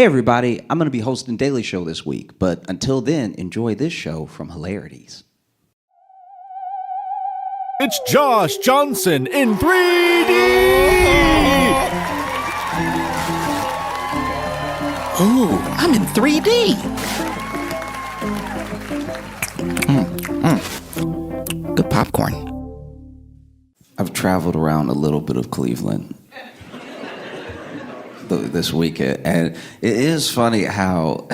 Hey everybody, I'm going to be hosting Daily Show this week, but until then, enjoy this show from Hilarities. It's Josh Johnson in 3D! Ooh, I'm in 3D. Good popcorn. I've traveled around a little bit of Cleveland this weekend, and it is funny how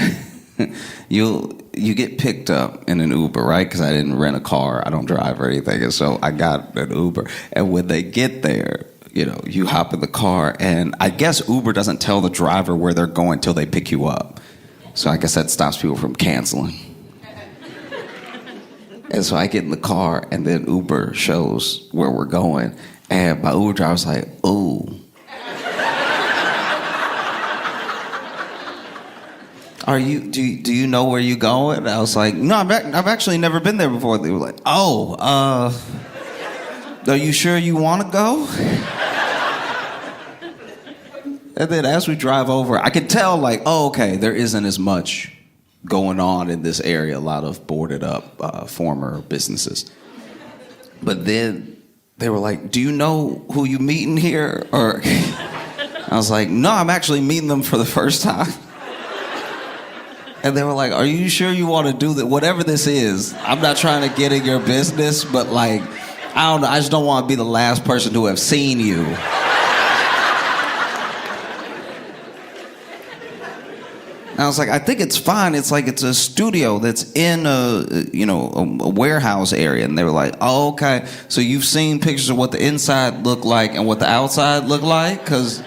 you get picked up in an Uber, right? Because I didn't rent a car, I don't drive or anything, and so I got an Uber. And when they get there, you hop in the car, and I guess Uber doesn't tell the driver where they're going till they pick you up. So I guess that stops people from canceling. And so I get in the car, and then Uber shows where we're going, and my Uber driver's like, "Ooh. Do you know where you're going?" And I was like, "No, I've actually never been there before." They were like, "Oh, are you sure you want to go?" And then as we drive over, I could tell, like, oh, okay, there isn't as much going on in this area. A lot of boarded up former businesses. But then they were like, "Do you know who you meeting here?" Or I was like, "No, I'm actually meeting them for the first time." And they were like, "Are you sure you want to do that? Whatever this is, I'm not trying to get in your business, but like, I don't know. I just don't want to be the last person to have seen you." And I was like, "I think it's fine. It's like it's a studio that's in a warehouse area." And they were like, "Oh, okay. So you've seen pictures of what the inside looked like and what the outside looked like? Because..."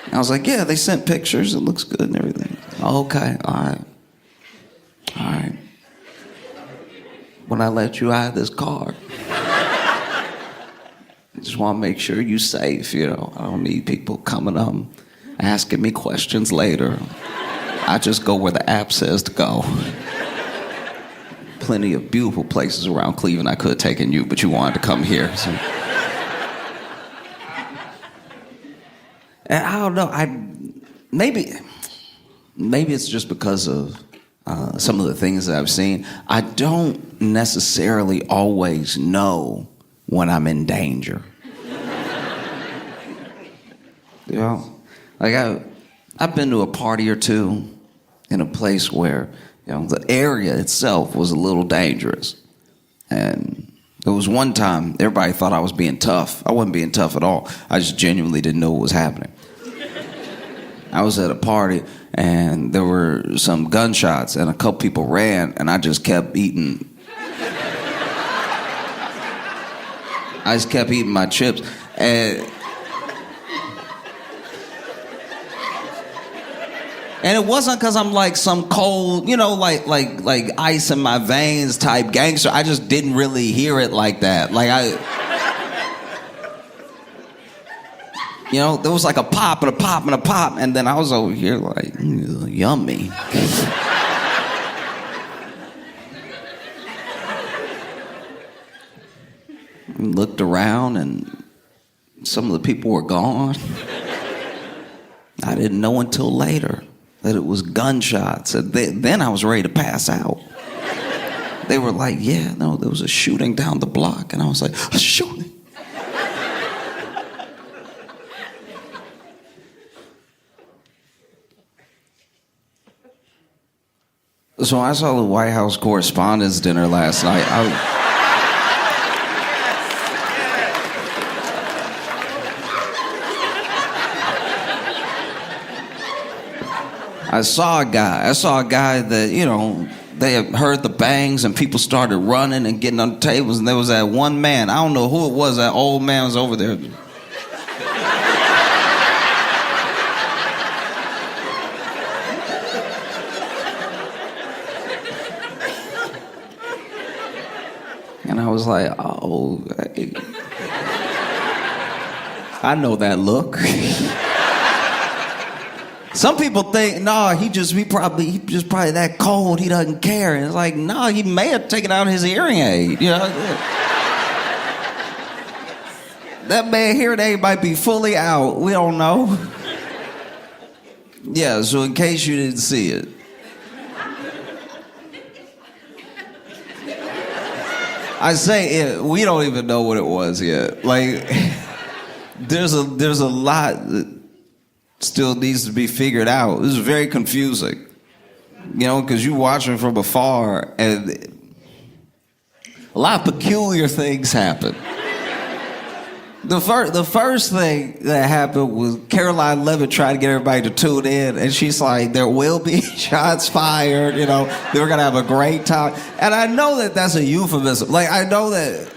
I was like, "Yeah, they sent pictures. It looks good and everything." "Oh, okay, all right. When I let you out of this car, I just want to make sure you're safe, I don't need people coming up asking me questions later. I just go where the app says to go. Plenty of beautiful places around Cleveland I could have taken you, but you wanted to come here." So. And I don't know, maybe it's just because of some of the things that I've seen. I don't necessarily always know when I'm in danger. Like I've been to a party or two in a place where the area itself was a little dangerous. And there was one time everybody thought I was being tough. I wasn't being tough at all. I just genuinely didn't know what was happening. I was at a party and there were some gunshots and a couple people ran and I just kept eating. I just kept eating my chips. And it wasn't because I'm like some cold, like ice in my veins type gangster. I just didn't really hear it like that. There was like a pop and a pop and a pop, and then I was over here like, yummy. Looked around, and some of the people were gone. I didn't know until later that it was gunshots. And then I was ready to pass out. They were like, "Yeah, no, there was a shooting down the block." And I was like, "A shooting?" So I saw the White House Correspondents' Dinner last night. I saw a guy that, they had heard the bangs and people started running and getting on the tables, and there was that one man. I don't know who it was. That old man was over there. And I was like, "Oh, I know that look." Some people think, no, he just probably that cold, he doesn't care. And it's like, no, he may have taken out his hearing aid, That man hearing aid might be fully out. We don't know. Yeah, so in case you didn't see it. I say it, we don't even know what it was yet. Like, there's a lot that still needs to be figured out. This is very confusing. You know, because you watching from afar and a lot of peculiar things happen. The first thing that happened was Caroline Levitt tried to get everybody to tune in, and she's like, there will be shots fired, you know, they were gonna have a great time. And I know that that's a euphemism. Like, I know that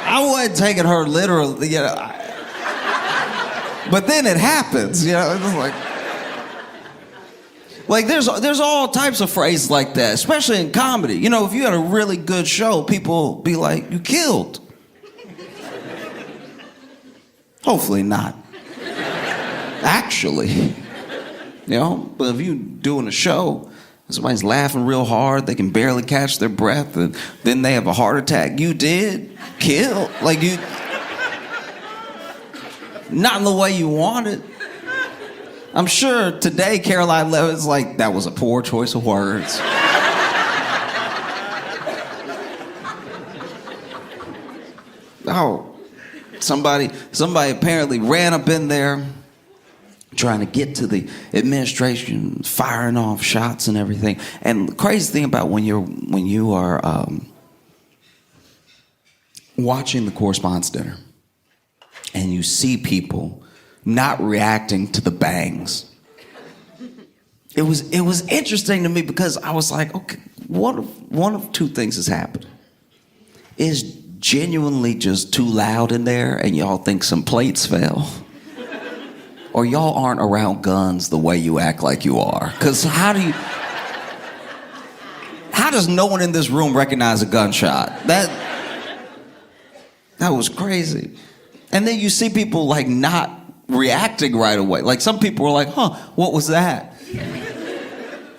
I wasn't taking her literally, you know. But then it happens, you know, it's like there's all types of phrases like that, especially in comedy. You know, if you had a really good show, people be like, you killed. Hopefully not. Actually. You know, but if you doing a show, somebody's laughing real hard, they can barely catch their breath, and then they have a heart attack. You did kill. Like, you, not in the way you wanted. I'm sure today Caroline Levitt's like, that was a poor choice of words. Oh, somebody apparently ran up in there trying to get to the administration, firing off shots and everything. And the crazy thing about when you are watching the correspondence dinner and you see people not reacting to the bangs. It was interesting to me because I was like, okay, one of two things has happened. Is genuinely just too loud in there and y'all think some plates fell? Or y'all aren't around guns the way you act like you are? Because how does no one in this room recognize a gunshot? That was crazy. And then you see people like not reacting right away. Like some people were like, huh, what was that?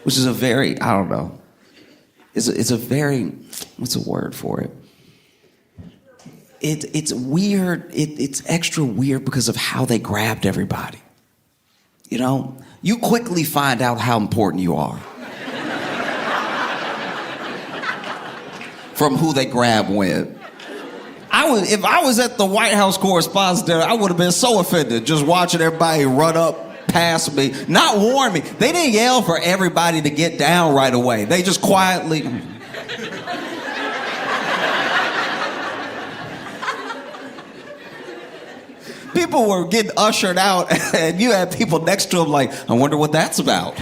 Which is a very, I don't know. It's a very, what's the word for it? It's weird. It's extra weird because of how they grabbed everybody. You know, you quickly find out how important you are from who they grab when. If I was at the White House Correspondents' Dinner, I would have been so offended just watching everybody run up past me, not warn me. They didn't yell for everybody to get down right away. They just quietly. People were getting ushered out, and you had people next to them like, I wonder what that's about.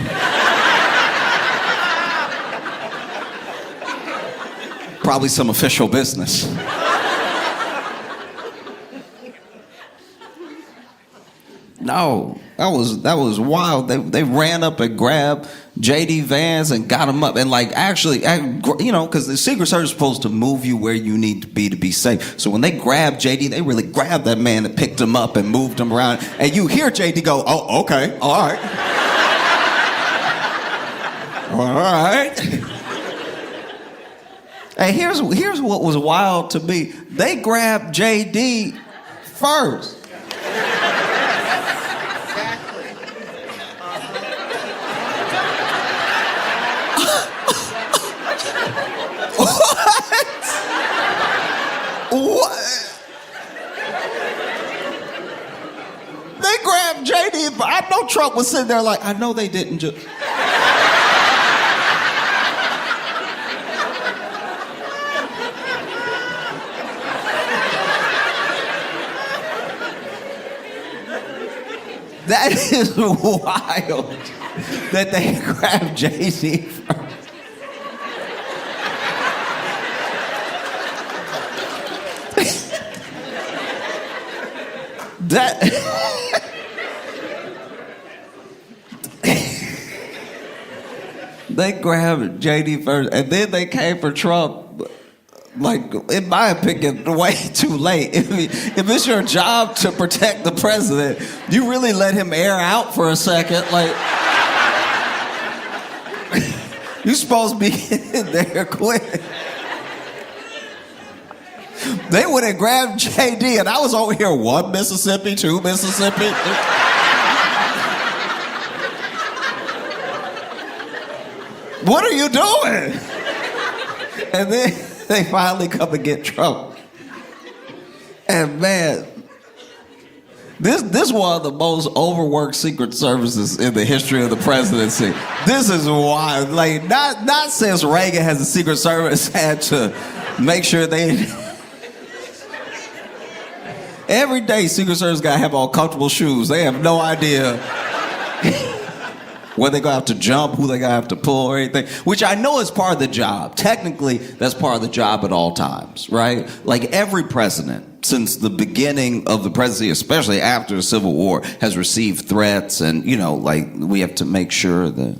Probably some official business. No, that was wild. They ran up and grabbed J.D. Vance and got him up. And like actually, you know, because the Secret Service is supposed to move you where you need to be safe. So when they grabbed J.D., they really grabbed that man and picked him up and moved him around. And you hear J.D. go, oh, okay, all right. All right. And here's what was wild to me. They grabbed J.D. first. What? They grabbed JD, but I know Trump was sitting there like, I know they didn't just. That is wild that they grabbed JD first. That they grabbed JD first, and then they came for Trump. Like, in my opinion, way too late. If it's your job to protect the president, you really let him air out for a second. Like, you're supposed to be in there quick. They went and grabbed JD, and I was over here, 1 Mississippi, 2 Mississippi. What are you doing? And then they finally come and get Trump. And man, this one of the most overworked Secret Services in the history of the presidency. This is wild. Like, not since Reagan has the Secret Service had to make sure they... Every day, Secret Service gotta have on comfortable shoes. They have no idea where they gonna have to jump, who they gonna have to pull or anything, which I know is part of the job. Technically, that's part of the job at all times, right? Like every president, since the beginning of the presidency, especially after the Civil War, has received threats and, you know, like we have to make sure the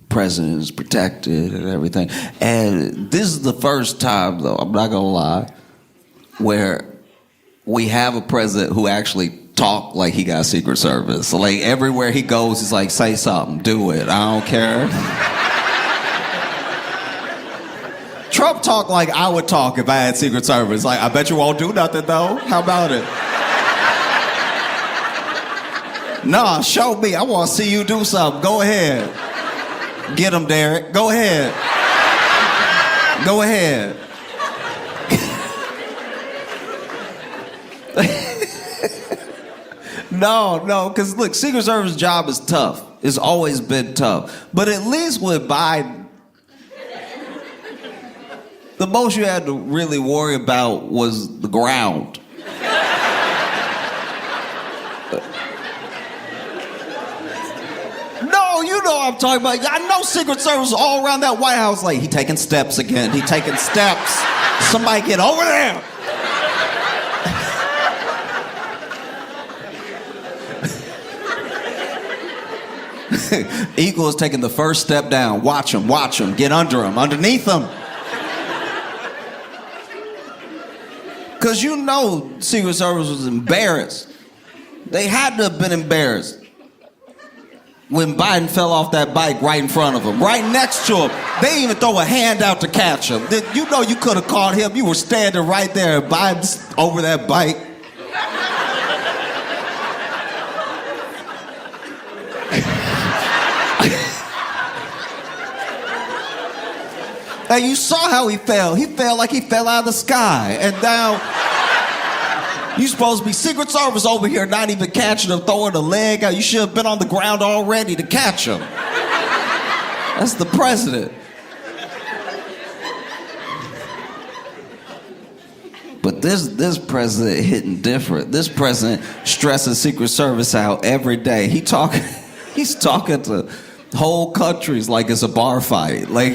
president is protected and everything. And this is the first time, though, I'm not gonna lie, where we have a president who actually talk like he got Secret Service. So like everywhere he goes, he's like, say something, do it, I don't care. Trump talked like I would talk if I had Secret Service. Like, I bet you won't do nothing though. How about it? Nah, show me. I want to see you do something. Go ahead. Get him, Derek. Go ahead. Go ahead. No, because look, Secret Service job is tough. It's always been tough. But at least with Biden, the most you had to really worry about was the ground. No, you know what I'm talking about. I know Secret Service all around that White House like, he taking steps again. He taking steps. Somebody get over there. Eagle is taking the first step down. Watch him, get under him, underneath him. Because you know Secret Service was embarrassed. They had to have been embarrassed when Biden fell off that bike right in front of him, right next to him. They didn't even throw a hand out to catch him. You know you could have caught him. You were standing right there, Biden's over that bike. And you saw how he fell. He fell like he fell out of the sky. And now, you supposed to be Secret Service over here, not even catching him, throwing a leg out. You should have been on the ground already to catch him. That's the president. But this president hitting different. This president stressing Secret Service out every day. He's talking to whole countries like it's a bar fight. Like,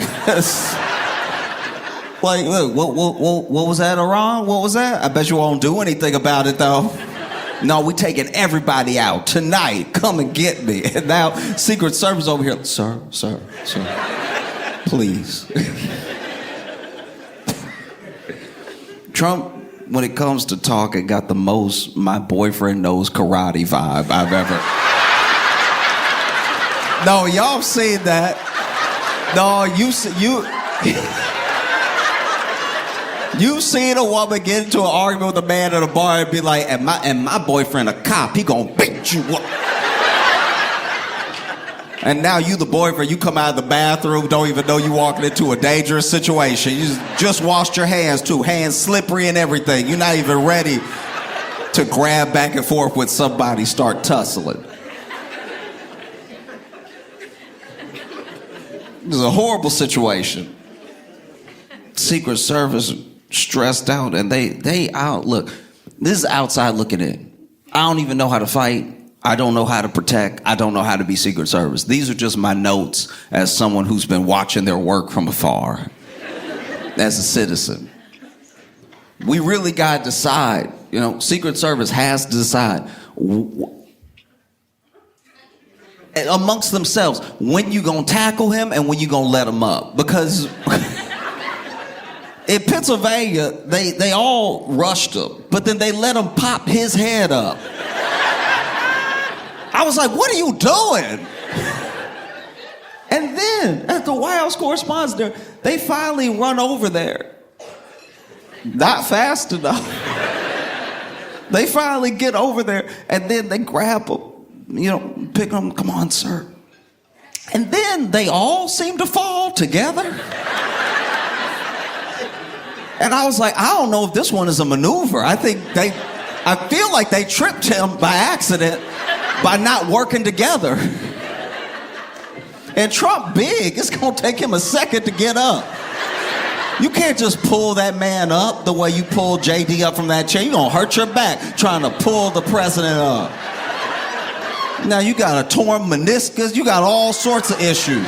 like, look, what was that, Iran? What was that? I bet you won't do anything about it, though. No, we taking everybody out tonight. Come and get me. And now Secret Service over here, sir, please. Trump, when it comes to talking, got the most my boyfriend knows karate vibe I've ever. No, y'all seen that. No, You've seen a woman get into an argument with a man at a bar and be like, and my boyfriend a cop, he gonna beat you up. And now you the boyfriend, you come out of the bathroom, don't even know you walking into a dangerous situation. You just washed your hands too, hands slippery and everything. You're not even ready to grab back and forth with somebody, start tussling. This is a horrible situation. Secret Service stressed out, and they out. Look, this is outside looking in. I don't even know how to fight. I don't know how to protect. I don't know how to be Secret Service. These are just my notes as someone who's been watching their work from afar. As a citizen. We really got to decide. You know, Secret Service has to decide amongst themselves when you gonna tackle him and when you gonna let him up. Because in Pennsylvania, they all rushed him, but then they let him pop his head up. I was like, what are you doing? And then, as the White House correspondents there, they finally run over there. Not fast enough. They finally get over there, and then they grab him, pick him, come on, sir. And then they all seem to fall together. And I was like, I don't know if this one is a maneuver. I feel like they tripped him by accident by not working together. And Trump big, it's gonna take him a second to get up. You can't just pull that man up the way you pulled JD up from that chair. You're gonna hurt your back trying to pull the president up. Now you got a torn meniscus, you got all sorts of issues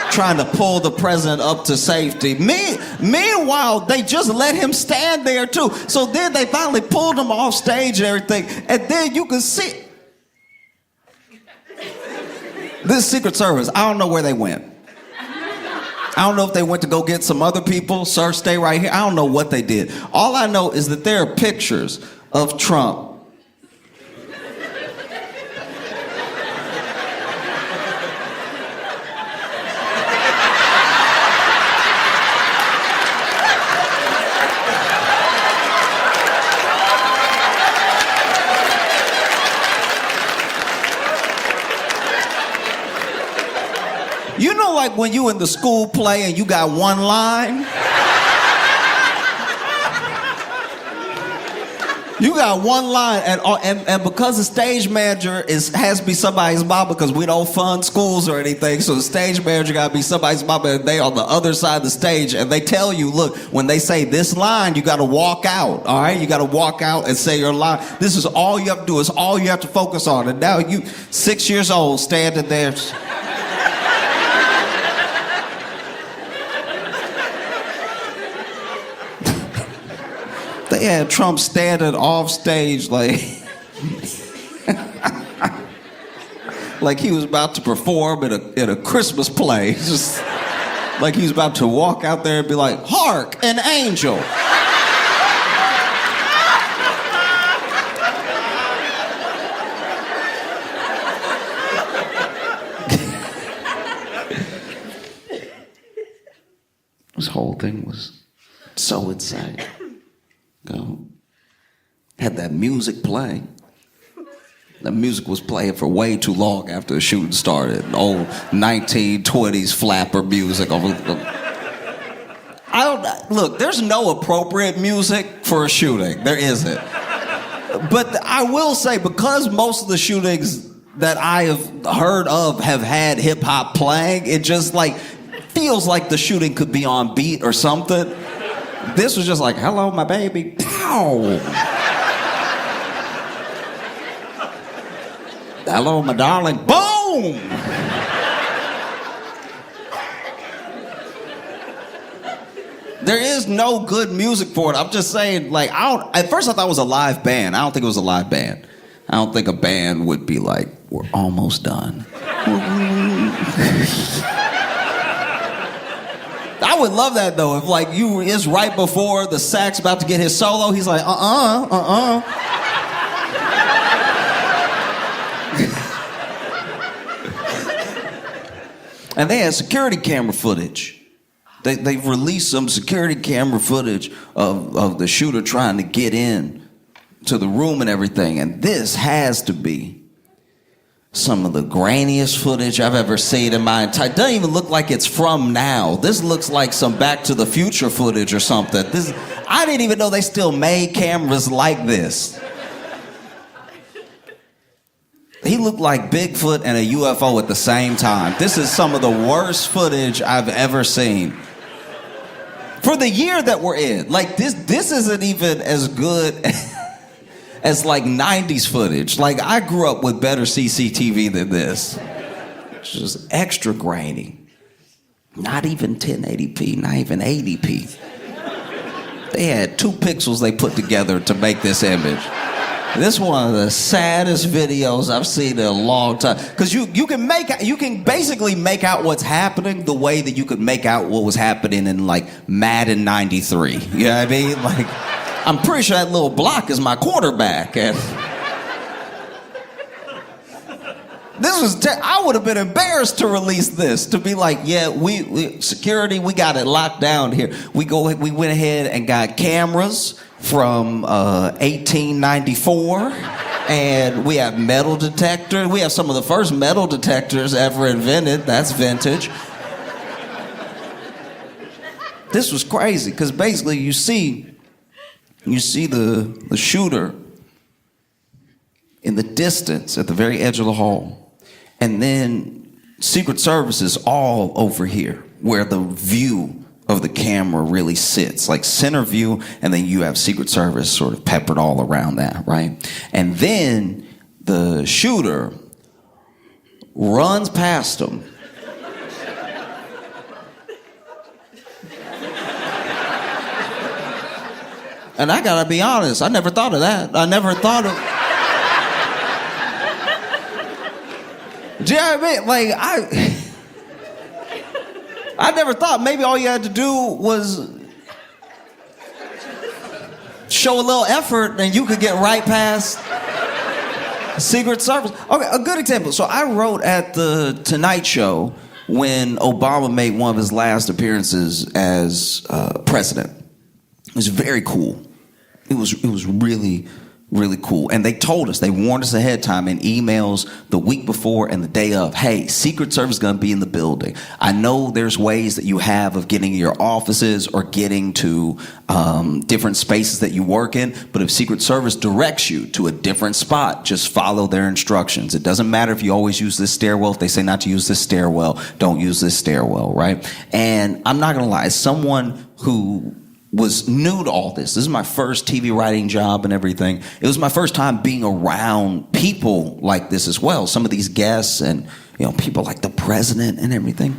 trying to pull the president up to safety. Meanwhile, they just let him stand there too. So then they finally pulled him off stage and everything, and then you can see this Secret Service, I don't know where they went. I don't know if they went to go get some other people. Sir, stay right here. I don't know what they did. All I know is that there are pictures of Trump. You know, like when you in the school play and you got one line? You got one line, and because the stage manager has to be somebody's mom, because we don't fund schools or anything, so the stage manager got to be somebody's mom, and they on the other side of the stage, and they tell you, look, when they say this line, you got to walk out, all right? You got to walk out and say your line. This is all you have to do. It's all you have to focus on. And now you, 6 years old, standing there. They had Trump standing off stage like he was about to perform in a Christmas play. Just like he was about to walk out there and be like, "Hark, an angel." This whole thing was so insane. Had that music playing. The music was playing for way too long after the shooting started. Old 1920s flapper music. Look, there's no appropriate music for a shooting. There isn't. But I will say, because most of the shootings that I have heard of have had hip hop playing, it just feels like the shooting could be on beat or something. This was just like, "Hello, my baby." Pow! "Hello, my darling." Boom! There is no good music for it. I'm just saying, at first I thought it was a live band. I don't think it was a live band. I don't think a band would be like, "We're almost done." I would love that though, if it's right before the sax about to get his solo, he's like, And they had security camera footage. They've released some security camera footage of the shooter trying to get in to the room and everything, and this has to be some of the grainiest footage I've ever seen in my entire... It doesn't even look like it's from now. This looks like some Back to the Future footage or something. I didn't even know they still made cameras like this. He looked like Bigfoot and a UFO at the same time. This is some of the worst footage I've ever seen. For the year that we're in, this isn't even as good as 90s footage. I grew up with better CCTV than this. It's just extra grainy. Not even 1080p, not even 80p. They had 2 pixels they put together to make this image. This is one of the saddest videos I've seen in a long time. Because you can basically make out what's happening the way that you could make out what was happening in Madden 93. You know what I mean? I'm pretty sure that little block is my quarterback. And I would have been embarrassed to release this, to be like, yeah, we security, we got it locked down here. We went ahead and got cameras from 1894, and we have metal detectors. We have some of the first metal detectors ever invented. That's vintage. This was crazy, because basically you see the shooter in the distance at the very edge of the hall. And then Secret Service is all over here, where the view of the camera really sits, like center view, and then you have Secret Service sort of peppered all around that, right? And then the shooter runs past them. And I gotta be honest, I never thought of that. I never thought of... Do you know what I mean? Like, I never thought maybe all you had to do was show a little effort and you could get right past Secret Service. Okay, a good example. So I wrote at the Tonight Show when Obama made one of his last appearances as president. It was very cool. It was really, really cool. And they told us, they warned us ahead of time in emails the week before and the day of, hey, Secret Service is going to be in the building. I know there's ways that you have of getting to your offices or getting to different spaces that you work in, but if Secret Service directs you to a different spot, just follow their instructions. It doesn't matter if you always use this stairwell. If they say not to use this stairwell, don't use this stairwell, right? And I'm not going to lie, as someone who was new to all this. This is my first TV writing job and everything. It was my first time being around people like this as well. Some of these guests and, you know, people like the president and everything.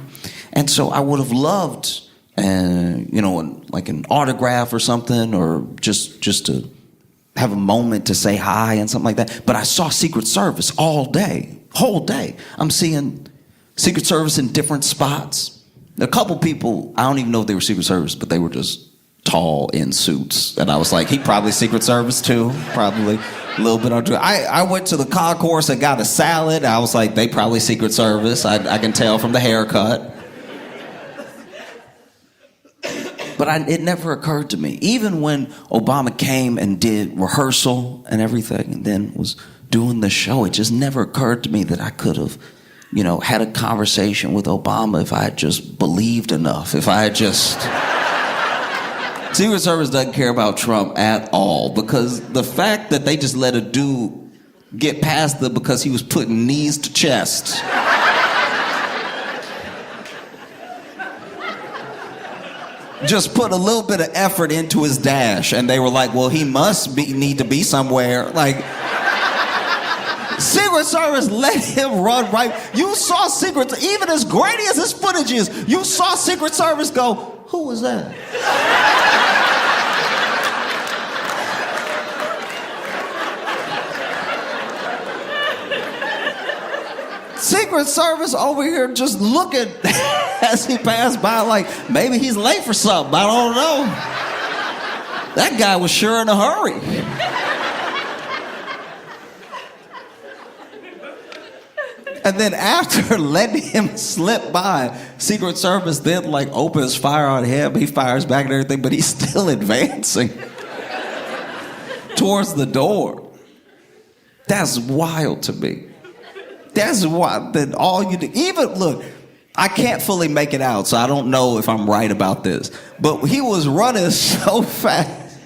And so I would have loved, you know, like an autograph or something, or just to have a moment to say hi and something like that. But I saw Secret Service all day, whole day. I'm seeing Secret Service in different spots. A couple people, I don't even know if they were Secret Service, but they were just tall in suits, and I was like, he probably Secret Service too, probably a little bit on. I went to the concourse and got a salad. I was like, they probably Secret Service. I can tell from the haircut. But it never occurred to me, even when Obama came and did rehearsal and everything, and then was doing the show. It just never occurred to me that I could have, you know, had a conversation with Obama if I had just believed enough. If I had just. Secret Service doesn't care about Trump at all, because the fact that they just let a dude get past them because he was putting knees to chest. Just put a little bit of effort into his dash, and they were like, well, he must need to be somewhere. Like, Secret Service let him run right. You saw even as grainy as this footage is, you saw Secret Service go, who was that? Secret Service over here just looking as he passed by like, maybe he's late for something. I don't know. That guy was sure in a hurry. And then after letting him slip by, Secret Service then like opens fire on him. He fires back and everything, but he's still advancing towards the door. That's wild to me. That's wild. That all you do, even look, I can't fully make it out, so I don't know if I'm right about this. But he was running so fast.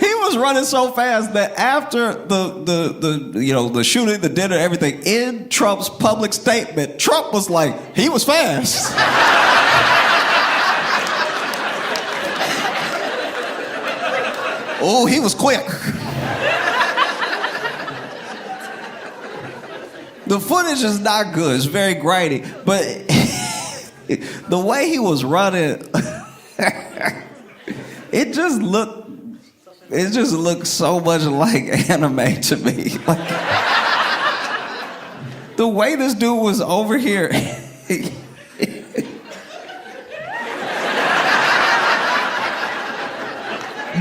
He was running so fast that after the shooting, the dinner, everything, in Trump's public statement, Trump was like, he was fast. Oh, he was quick. The footage is not good. It's very grainy. But the way he was running, it just looked so much like anime to me. Like, the way this dude was over here.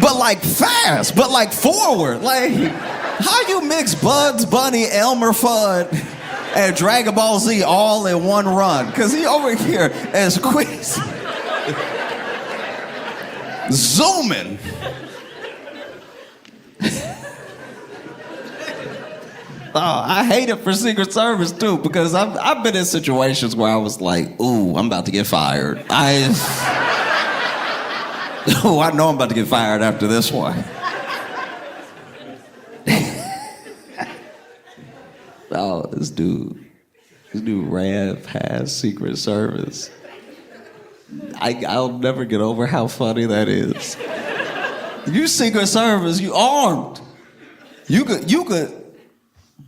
But like fast, but like forward. Like, How you mix Bugs Bunny, Elmer Fudd, and Dragon Ball Z all in one run? Because he over here as quick as... zooming. Oh, I hate it for Secret Service too, because I've been in situations where I was like, ooh, I'm about to get fired. I know I'm about to get fired after this one. Oh, this dude Rav has Secret Service. I'll never get over how funny that is. You Secret Service, you armed. You could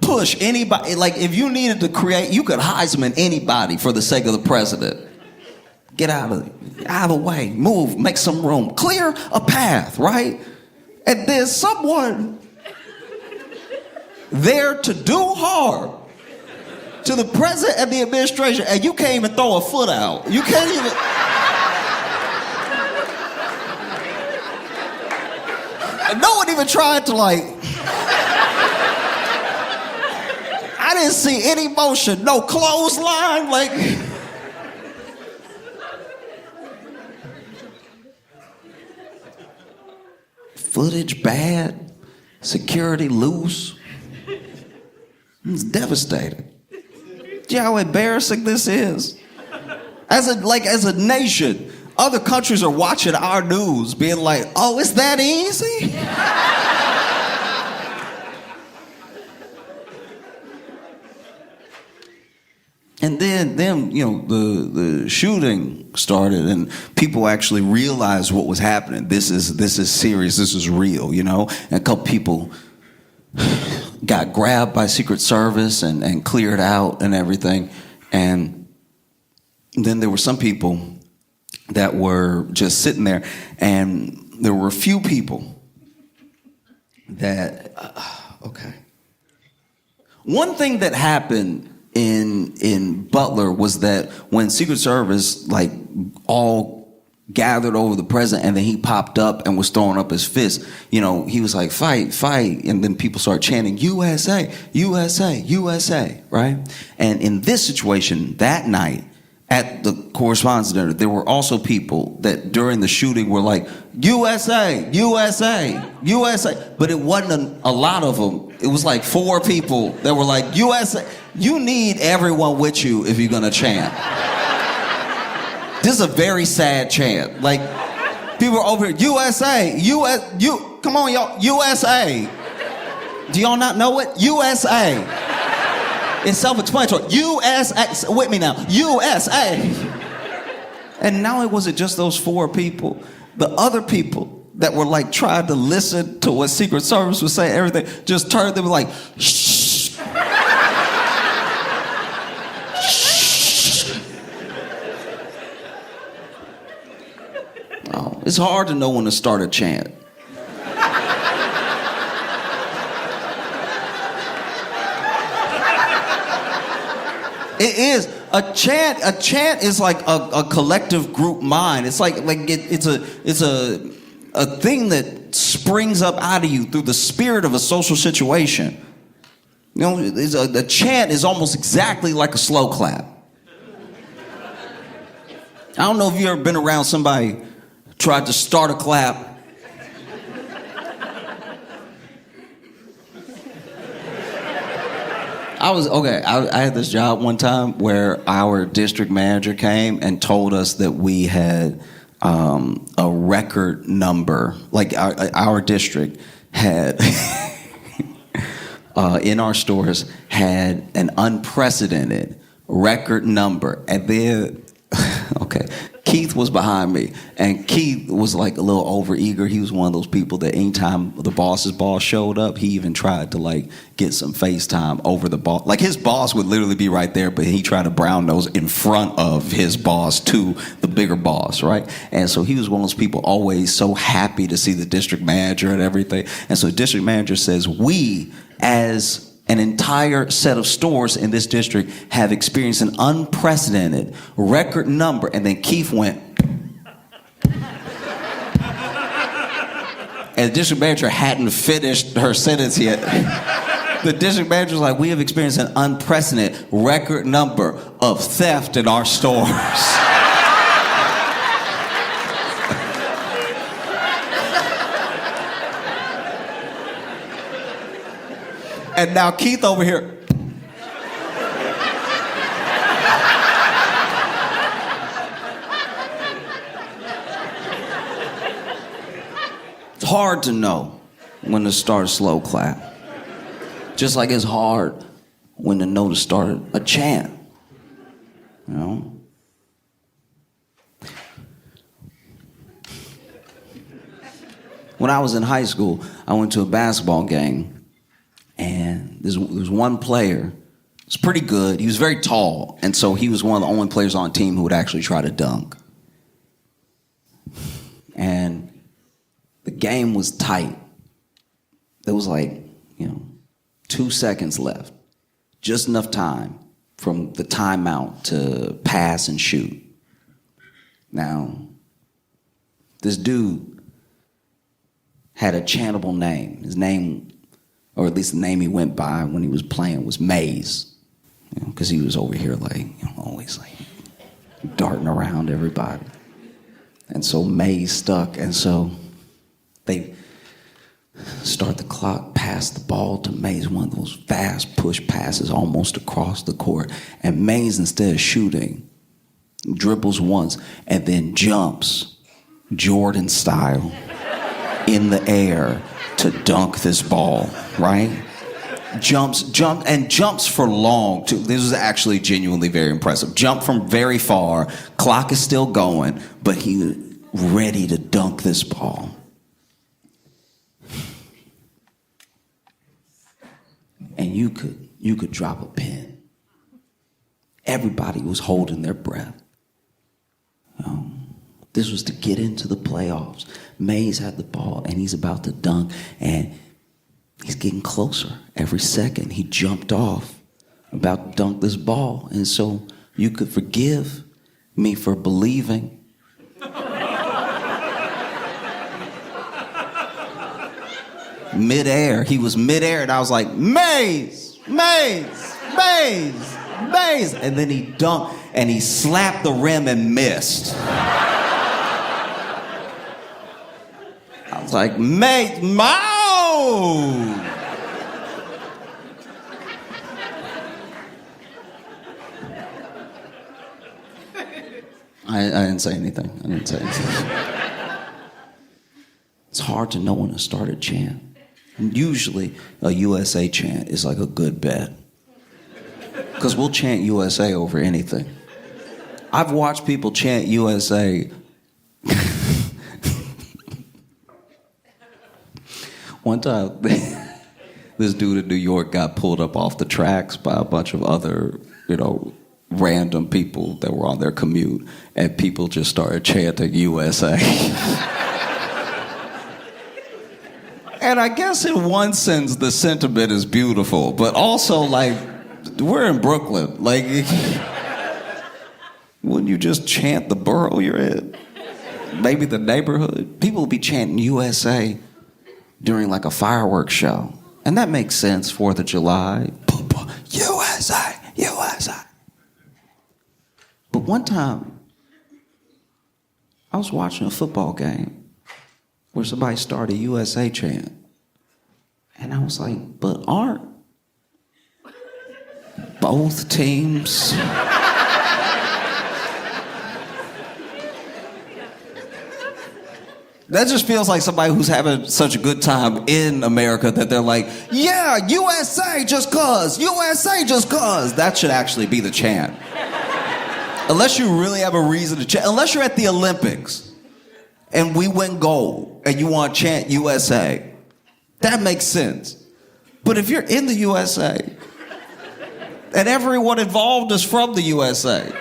push anybody. Like, if you needed to create, you could Heisman anybody for the sake of the president. Get out of the way. Move. Make some room. Clear a path, right? And there's someone there to do harm to the president and the administration, and you can't even throw a foot out. You can't even... And no one even tried to, like... I didn't see any motion, no clothesline, like... Footage bad, security loose. It's devastating. Do you know how embarrassing this is? As a nation, other countries are watching our news, being like, oh, it's that easy? And then you know, the shooting started, and people actually realized what was happening. This is serious. This is real, you know. And a couple people got grabbed by Secret Service and cleared out and everything. And then there were some people that were just sitting there, and there were a few people that okay. One thing that happened in Butler was that when Secret Service like all gathered over the president, and then he popped up and was throwing up his fist, you know, he was like, fight, fight, and then people started chanting, USA, USA, USA, right? And in this situation, that night, at the Correspondents' Dinner, there were also people that during the shooting were like, USA, USA, USA. But it wasn't a lot of them. It was like 4 people that were like, USA. You need everyone with you if you're going to chant. This is a very sad chant. Like, people are over here, USA, come on, y'all, USA. Do y'all not know it? USA. It's self-explanatory. USA, with me now, USA. And not only was it just those 4 people, the other people that were like trying to listen to what Secret Service was saying, everything, just turned them like, shh. Shh. Oh, it's hard to know when to start a chant. It is a chant. A chant is like a collective group mind. It's it's a thing that springs up out of you through the spirit of a social situation. You know, a chant is almost exactly like a slow clap. I don't know if you've ever been around somebody tried to start a clap. I had this job one time where our district manager came and told us that we had a record number. Like our district had, in our stores, had an unprecedented record number. And then, okay, Keith was behind me, and Keith was like a little overeager. He was one of those people that anytime the boss's boss showed up, he even tried to like get some FaceTime over the boss. Like his boss would literally be right there, but he tried to brown nose in front of his boss to the bigger boss, right? And so he was one of those people always so happy to see the district manager and everything. And so the district manager says, we as an entire set of stores in this district have experienced an unprecedented record number. And then Keith went. And the district manager hadn't finished her sentence yet. The district manager was like, we have experienced an unprecedented record number of theft in our stores. And now Keith over here. It's hard to know when to start a slow clap. Just like it's hard when to know to start a chant. You know? When I was in high school, I went to a basketball game, and there was one player. He was pretty good. He was very tall, and so he was one of the only players on the team who would actually try to dunk. And the game was tight. There was 2 seconds left. Just enough time from the timeout to pass and shoot. Now, this dude had a chantable name. His name, or at least the name he went by when he was playing, was Maze. Because he was over here always darting around everybody. And so Maze stuck, and so they start the clock, pass the ball to Maze, one of those fast push passes almost across the court. And Maze, instead of shooting, dribbles once and then jumps, Jordan style, in the air to dunk this ball, right? Jumps for long, too. This was actually genuinely very impressive. Jump from very far, clock is still going, but he ready to dunk this ball. And you could drop a pin. Everybody was holding their breath. This was to get into the playoffs. Mays had the ball, and he's about to dunk, and he's getting closer every second. He jumped off, about to dunk this ball. And so you could forgive me for believing midair. He was midair, and I was like, Maze! And then he dunked, and he slapped the rim and missed. I was like, Maze, I didn't say anything. It's hard to know when to start a chant. And usually, a USA chant is like a good bet. Because we'll chant USA over anything. I've watched people chant USA. One time, this dude in New York got pulled up off the tracks by a bunch of other, random people that were on their commute, and people just started chanting USA. And I guess in one sense, the sentiment is beautiful, but also, we're in Brooklyn. Wouldn't you just chant the borough you're in? Maybe the neighborhood? People will be chanting USA during a fireworks show. And that makes sense, 4th of July. USA, USA. But one time, I was watching a football game where somebody started a USA chant. And I was like, but aren't both teams? That just feels like somebody who's having such a good time in America that they're like, yeah, USA just cause, USA just cause. That should actually be the chant. Unless you really have a reason to chant. Unless you're at the Olympics and we win gold and you want to chant USA, that makes sense. But if you're in the USA and everyone involved is from the USA,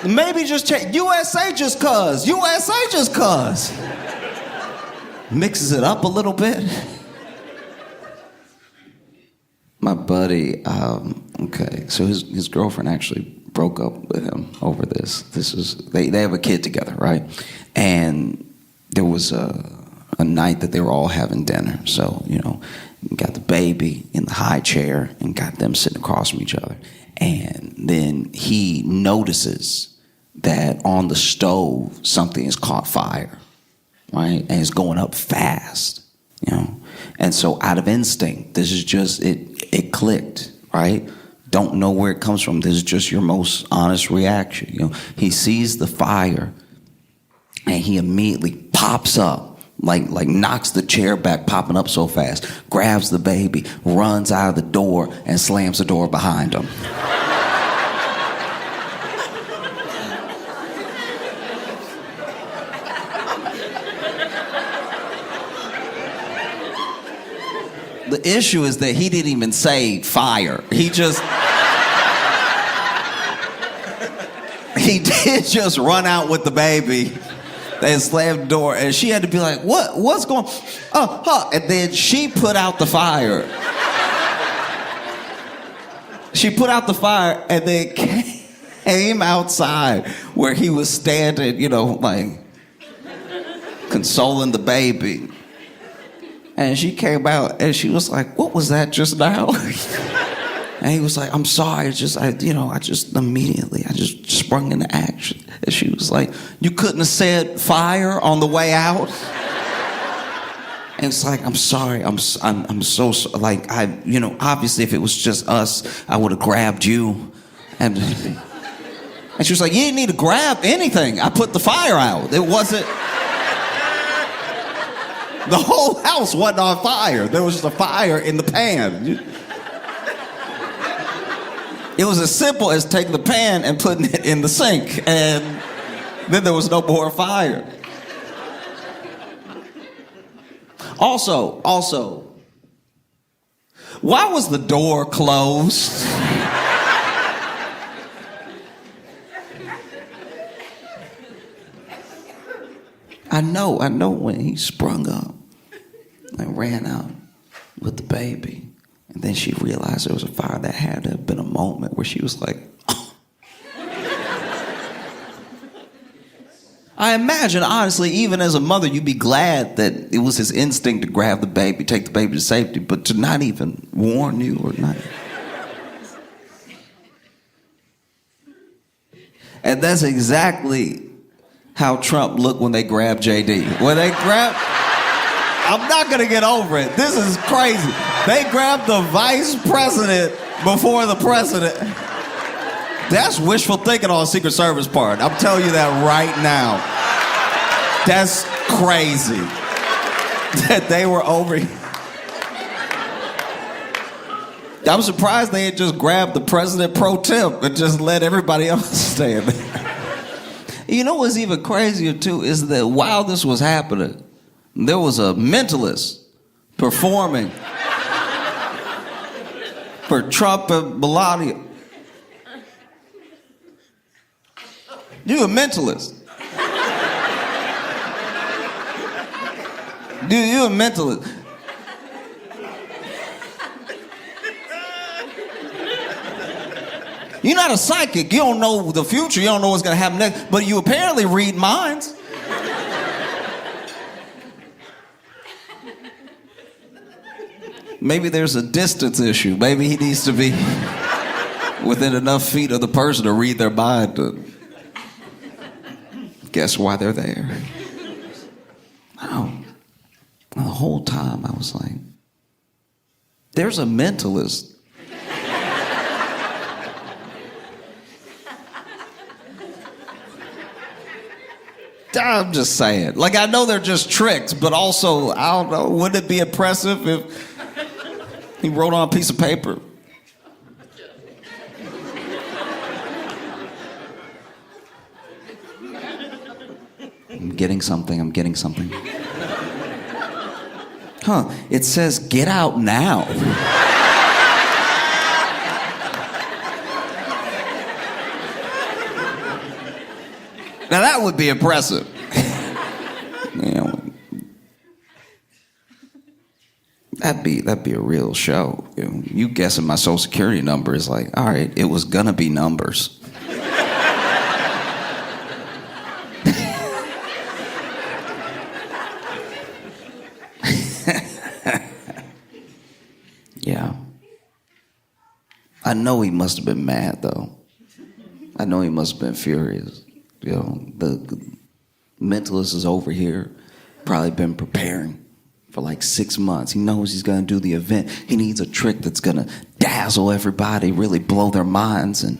maybe just chant USA just cause, USA just cause. Mixes it up a little bit. My buddy, so his girlfriend actually broke up with him over this. They have a kid together, right? And there was a a night that they were all having dinner. So, got the baby in the high chair and got them sitting across from each other. And then he notices that on the stove, something has caught fire, right? And it's going up fast, And so out of instinct, this is just, it clicked, right? Don't know where it comes from. This is just your most honest reaction. He sees the fire and he immediately pops up, like knocks the chair back, popping up so fast, grabs the baby, runs out of the door and slams the door behind him. The issue is that he didn't even say fire. He did just run out with the baby and slam the door, and she had to be like, what's going on? And then she put out the fire. She put out the fire and then came outside where he was standing, like consoling the baby. And she came out and she was like, what was that just now? And he was like, I'm sorry, I just immediately sprung into action. And she was like, you couldn't have said fire on the way out? And it's like, I'm sorry, I'm so, like, obviously if it was just us, I would have grabbed you. And she was like, you didn't need to grab anything. I put the fire out. It wasn't, the whole house wasn't on fire. There was just a fire in the pan. It was as simple as taking the pan and putting it in the sink, and then there was no more fire. Also, why was the door closed? I know when he sprung up and ran out with the baby, and then she realized there was a fire. That had to have been a moment where she was like, oh. I imagine, honestly, even as a mother, you'd be glad that it was his instinct to grab the baby, take the baby to safety, but to not even warn you or not. And that's exactly how Trump looked when they grabbed JD. When they grabbed, I'm not gonna get over it. This is crazy. They grabbed the vice president before the president. That's wishful thinking on Secret Service part. I'm telling you that right now. That's crazy. That they were over. I'm surprised they had just grabbed the president pro temp and just let everybody else stand there. You know what's even crazier, too, is that while this was happening, there was a mentalist performing for Trump and Melania. You're a mentalist. Dude, you're a mentalist. You're not a psychic. You don't know the future. You don't know what's going to happen next. But you apparently read minds. Maybe there's a distance issue. Maybe he needs to be within enough feet of the person to read their mind to guess why they're there. Oh. The whole time I was like, there's a mentalist. I'm just saying. Like, I know they're just tricks, but also, I don't know, wouldn't it be impressive if he wrote on a piece of paper? I'm getting something. Huh, it says, get out now. Now that would be impressive. That'd be a real show. You guessing my social security number is like, all right, it was gonna be numbers. I know he must have been mad, though. I know he must have been furious. You know, the mentalist is over here, probably been preparing for like 6 months. He knows he's gonna do the event. He needs a trick that's gonna dazzle everybody, really blow their minds. And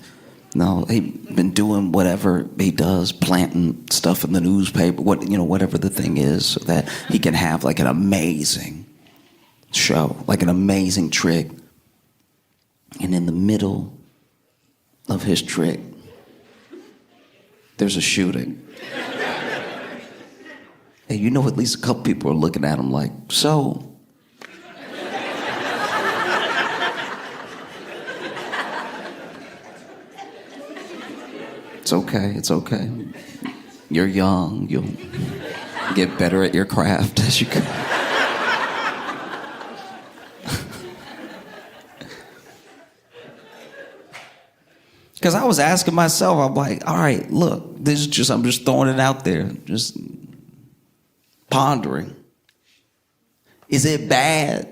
no, he's been doing whatever he does, planting stuff in the newspaper, whatever the thing is, so that he can have like an amazing show, like an amazing trick. And in the middle of his trick, there's a shooting. And you know, at least a couple people are looking at him like, so? It's okay, it's okay. You're young, you'll get better at your craft as you go. Because I was asking myself, I'm like, all right, look, I'm just throwing it out there, just pondering. Is it bad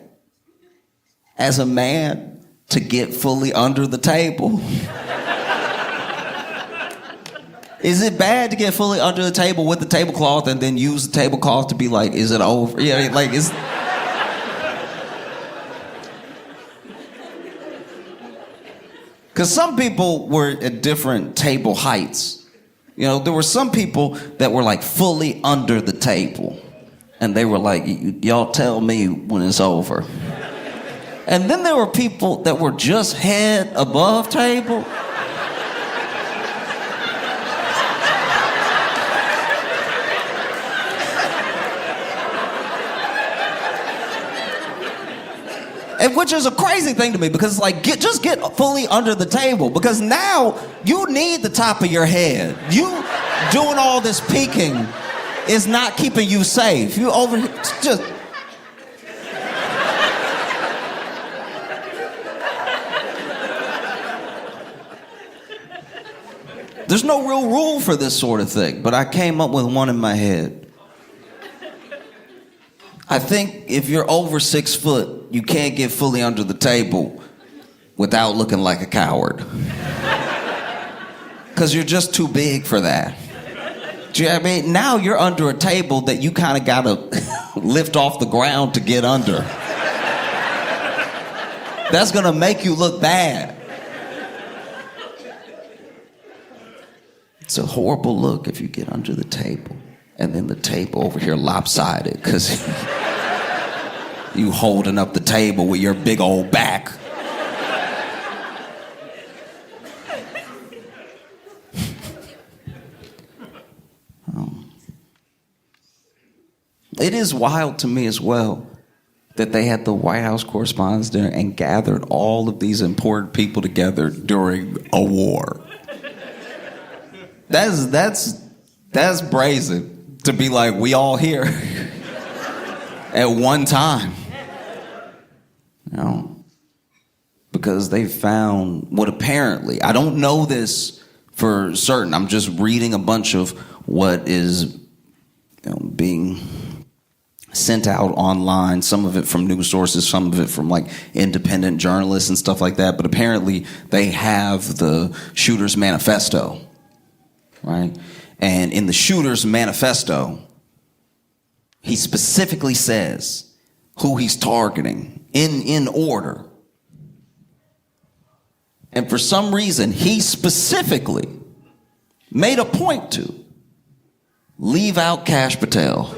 as a man to get fully under the table? Is it bad to get fully under the table with the tablecloth and then use the tablecloth to be like, is it over? Yeah, like, is... Because some people were at different table heights. You know, there were some people that were like fully under the table. And they were like, y'all tell me when it's over. And then there were people that were just head above table. And which is a crazy thing to me, because it's like, just get fully under the table, because now you need the top of your head. You doing all this peeking is not keeping you safe. You over just... There's no real rule for this sort of thing, but I came up with one in my head. I think if you're over 6 foot, you can't get fully under the table without looking like a coward. Because you're just too big for that. Do you know what I mean? Now you're under a table that you kind of got to lift off the ground to get under. That's going to make you look bad. It's a horrible look if you get under the table. And then the table over here lopsided because you holding up the table with your big old back. It is wild to me as well that they had the White House Correspondents' Dinner and gathered all of these important people together during a war. That's brazen to be like, we all here at one time. You know? Because they found what apparently, I don't know this for certain, I'm just reading a bunch of what is being sent out online, some of it from news sources, some of it from like independent journalists and stuff like that, but apparently they have the shooter's manifesto, right? And in the shooter's manifesto, he specifically says who he's targeting in order. And for some reason, he specifically made a point to leave out Kash Patel.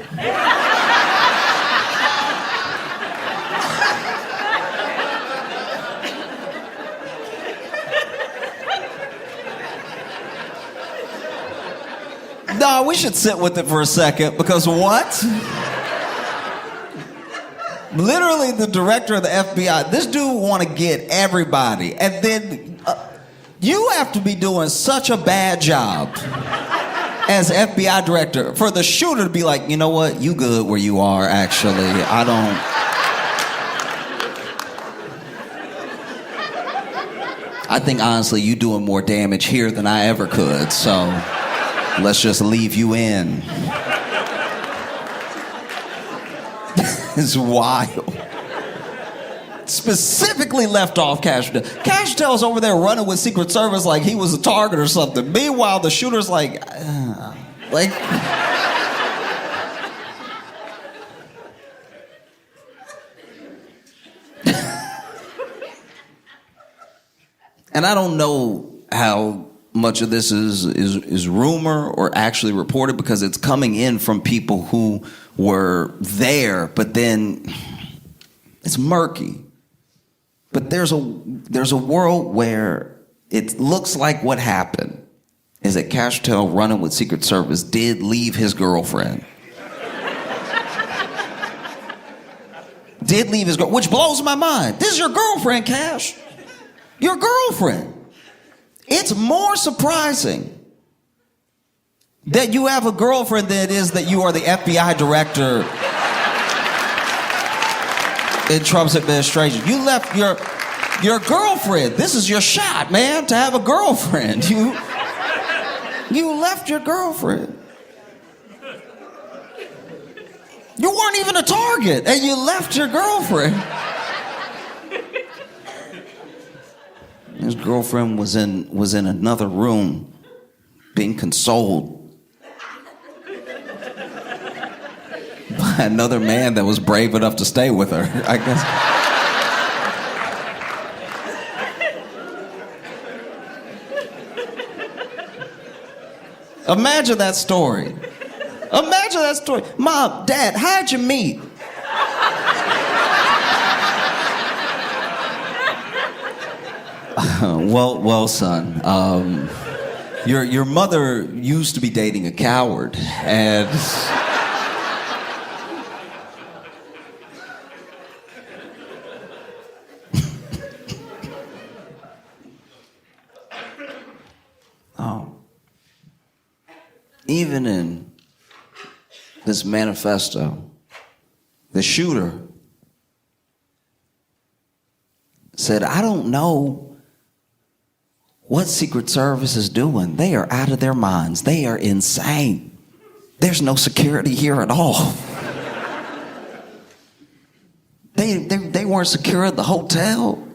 No, we should sit with it for a second, because what? Literally the director of the FBI, this dude want to get everybody, and then you have to be doing such a bad job as FBI director for the shooter to be like, you know what, you good where you are, actually. I think honestly you doing more damage here than I ever could, so let's just leave you in. It's wild. specifically left off Cash Patel. Cash Patel's over there running with Secret Service like he was a target or something. Meanwhile, the shooter's like. And I don't know how much of this is rumor or actually reported because it's coming in from people who were there, but then it's murky. But there's a world where it looks like what happened is that Cash Patel running with Secret Service did leave his girlfriend. Did leave his girl, which blows my mind. This is your girlfriend, Cash. Your girlfriend. It's more surprising that you have a girlfriend than it is that you are the FBI director in Trump's administration. You left your girlfriend. This is your shot, man, to have a girlfriend. You left your girlfriend. You weren't even a target, and you left your girlfriend. His girlfriend was in another room being consoled by another man that was brave enough to stay with her, I guess. Imagine that story. Imagine that story. Mom, Dad, how'd you meet? Well, son, your mother used to be dating a coward, and even in this manifesto, the shooter said, I don't know what Secret Service is doing. They are out of their minds. They are insane. There's no security here at all. They weren't secure at the hotel.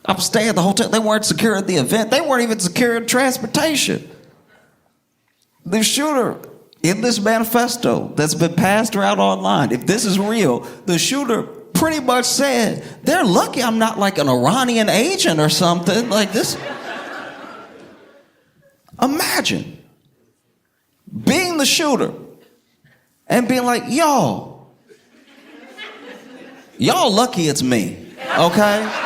I'm staying at the hotel. They weren't secure at the event. They weren't even secure in transportation. The shooter in this manifesto that's been passed around online, if this is real, the shooter pretty much said, they're lucky I'm not like an Iranian agent or something like this. Imagine being the shooter and being like, y'all lucky it's me, okay?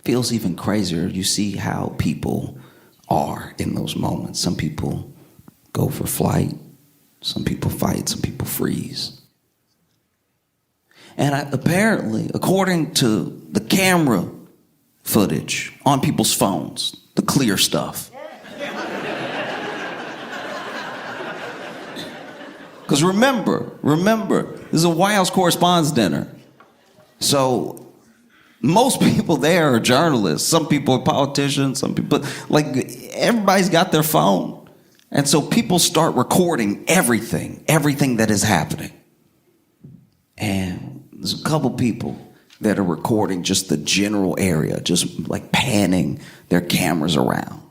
Feels even crazier. You see how people are in those moments. Some people go for flight. Some people fight. Some people freeze. And apparently, according to the camera footage on people's phones, the clear stuff. Because remember, this is a White House Correspondents' Dinner. So most people there are journalists. Some people are politicians. Some people, like, everybody's got their phone. And so people start recording everything that is happening. And there's a couple people that are recording just the general area, just like panning their cameras around.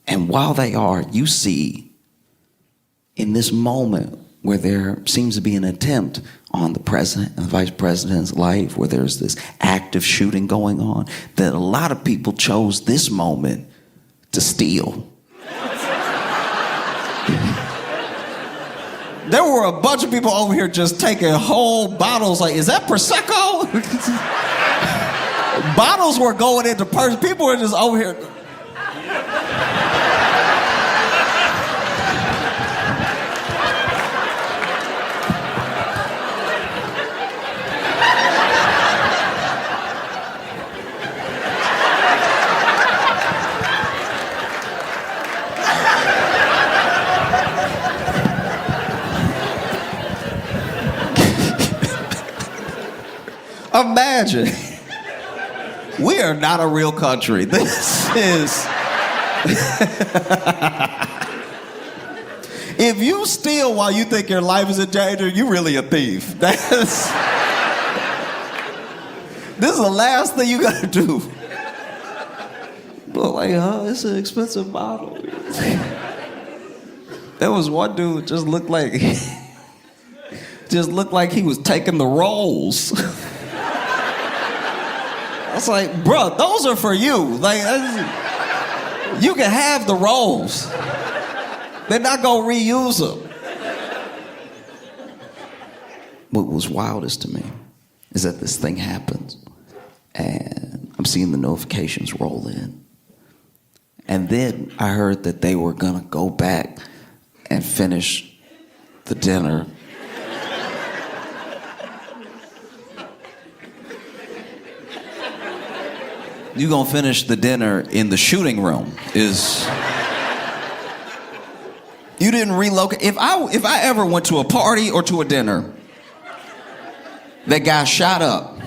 And while they are, you see in this moment where there seems to be an attempt on the president and the vice president's life, where there's this active shooting going on, that a lot of people chose this moment to steal. There were a bunch of people over here just taking whole bottles, like, is that Prosecco? Bottles were going into purses. People were just over here. Imagine. We are not a real country. This is... If you steal while you think your life is in danger, you really a thief. This is the last thing you gotta do. But like, it's an expensive bottle. There was one dude just looked like he was taking the rolls. I was like, bruh, those are for you. Like, you can have the rolls. They're not gonna reuse them. What was wildest to me is that this thing happens and I'm seeing the notifications roll in. And then I heard that they were gonna go back and finish the dinner. You gonna finish the dinner in the shooting room is... You didn't relocate. If I ever went to a party or to a dinner that got shot up,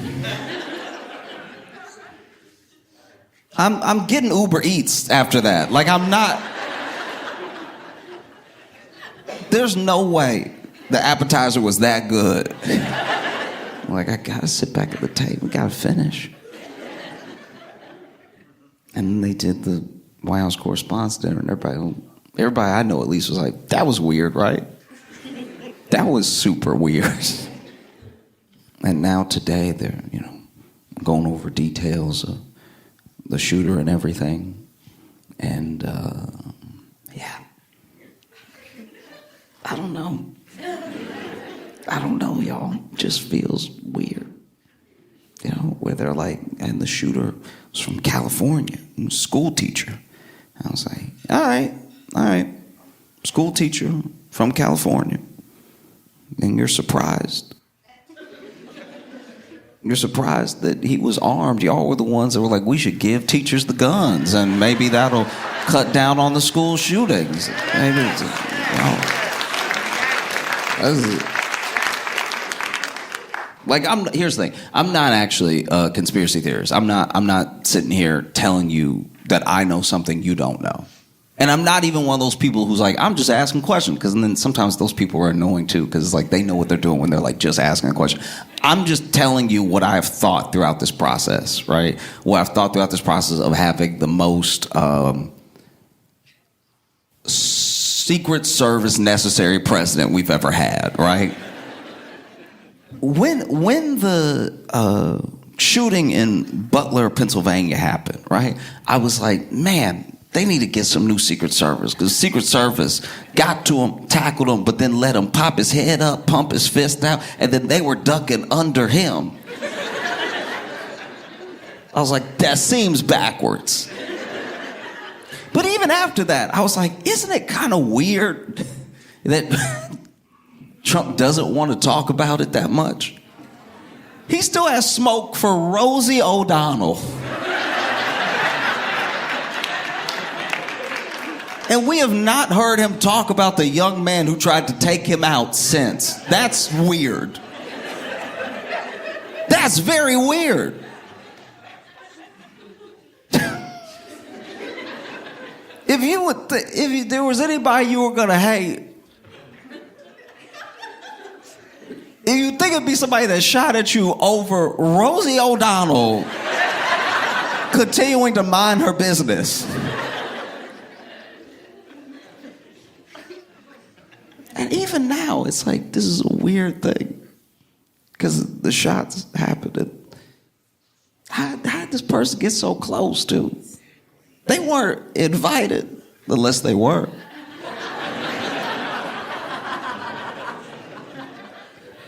I'm getting Uber Eats after that. Like, I'm not... There's no way the appetizer was that good. I'm like, I gotta sit back at the table, gotta finish. And then they did the White House Correspondents' Dinner, and everybody I know at least was like, that was weird, right? That was super weird. And now today they're, going over details of the shooter and everything. And, yeah. I don't know, y'all. It just feels weird. Where they're like, and the shooter was from California, he was a school teacher. I was like, all right. School teacher from California. And you're surprised. You're surprised that he was armed. Y'all were the ones that were like, we should give teachers the guns and maybe that'll cut down on the school shootings. Maybe it's, here's the thing. I'm not actually a conspiracy theorist. I'm not sitting here telling you that I know something you don't know. And I'm not even one of those people who's like, I'm just asking questions. Because then sometimes those people are annoying too. Because it's like they know what they're doing when they're like just asking a question. I'm just telling you what I've thought throughout this process, right? What I've thought throughout this process of having the most Secret Service necessary president we've ever had, right? When the shooting in Butler, Pennsylvania happened, right? I was like, man, they need to get some new Secret Service, because Secret Service got to him, tackled him, but then let him pop his head up, pump his fist out, and then they were ducking under him. I was like, that seems backwards. But even after that, I was like, isn't it kind of weird that Trump doesn't want to talk about it that much? He still has smoke for Rosie O'Donnell. And we have not heard him talk about the young man who tried to take him out since. That's weird. That's very weird. If there was anybody you were gonna hate, if you think it'd be somebody that shot at you over Rosie O'Donnell continuing to mind her business. And even now, it's like, this is a weird thing. Because the shots happened. How did this person get so close, too? They weren't invited, unless they were.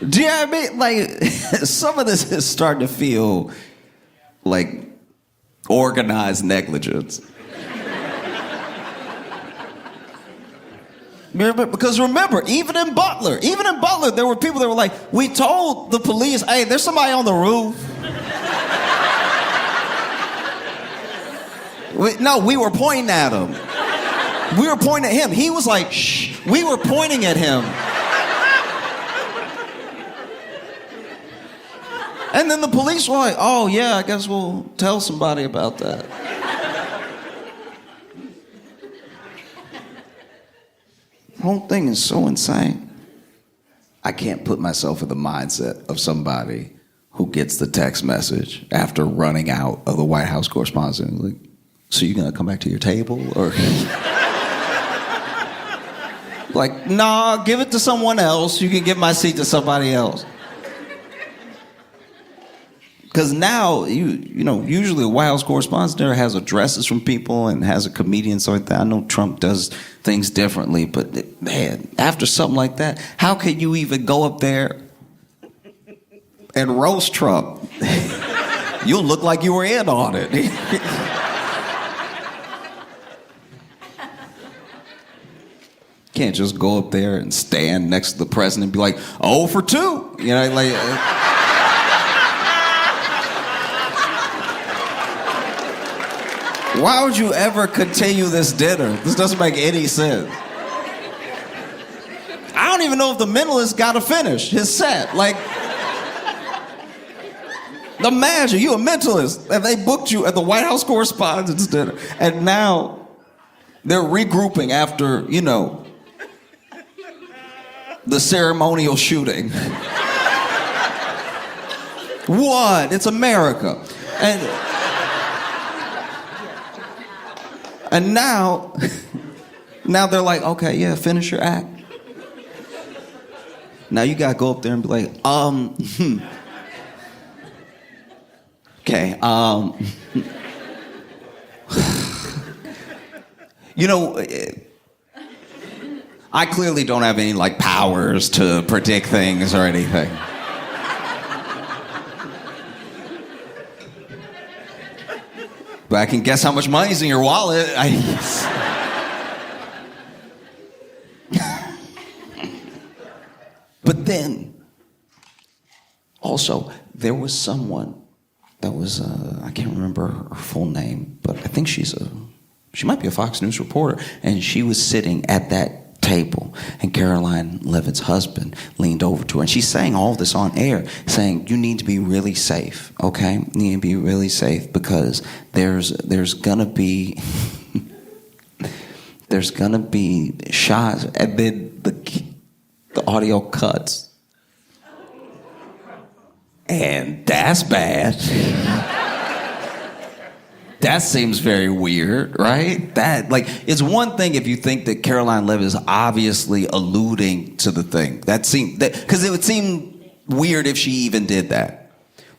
Do you know what I mean? Like, some of this is starting to feel like organized negligence. Because remember, even in Butler, there were people that were like, we told the police, hey, there's somebody on the roof. We were pointing at him. We were pointing at him. He was like, shh. We were pointing at him. And then the police were like, oh, yeah, I guess we'll tell somebody about that. The whole thing is so insane. I can't put myself in the mindset of somebody who gets the text message after running out of the White House correspondence. Like, so you gonna come back to your table? Or like, nah, give it to someone else. You can give my seat to somebody else. Because now, you know, usually a White House correspondence dinner has addresses from people and has a comedian, so like that. I know Trump does things differently, but man, after something like that, how can you even go up there and roast Trump? You'll look like you were in on it. Can't just go up there and stand next to the president and be like, 0 for 2. You know, like... Why would you ever continue this dinner? This doesn't make any sense. I don't even know if the mentalist got to finish his set. Like, imagine you a mentalist and they booked you at the White House correspondence dinner, and now they're regrouping after, you know, the ceremonial shooting. What? It's America. And now they're like, okay, yeah, finish your act. Now you gotta go up there and be like, okay, you know, I clearly don't have any like powers to predict things or anything. But I can guess how much money's in your wallet. But then, also, there was someone that was, I can't remember her full name, but I think she might be a Fox News reporter, and she was sitting at that table, and Caroline Levitt's husband leaned over to her, and she's saying all this on air, saying, you need to be really safe, okay? You need to be really safe because there's gonna be shots, and then the audio cuts. And that's bad. That seems very weird, right? That, like, it's one thing if you think that Caroline Levitt is obviously alluding to the thing. Because it would seem weird if she even did that.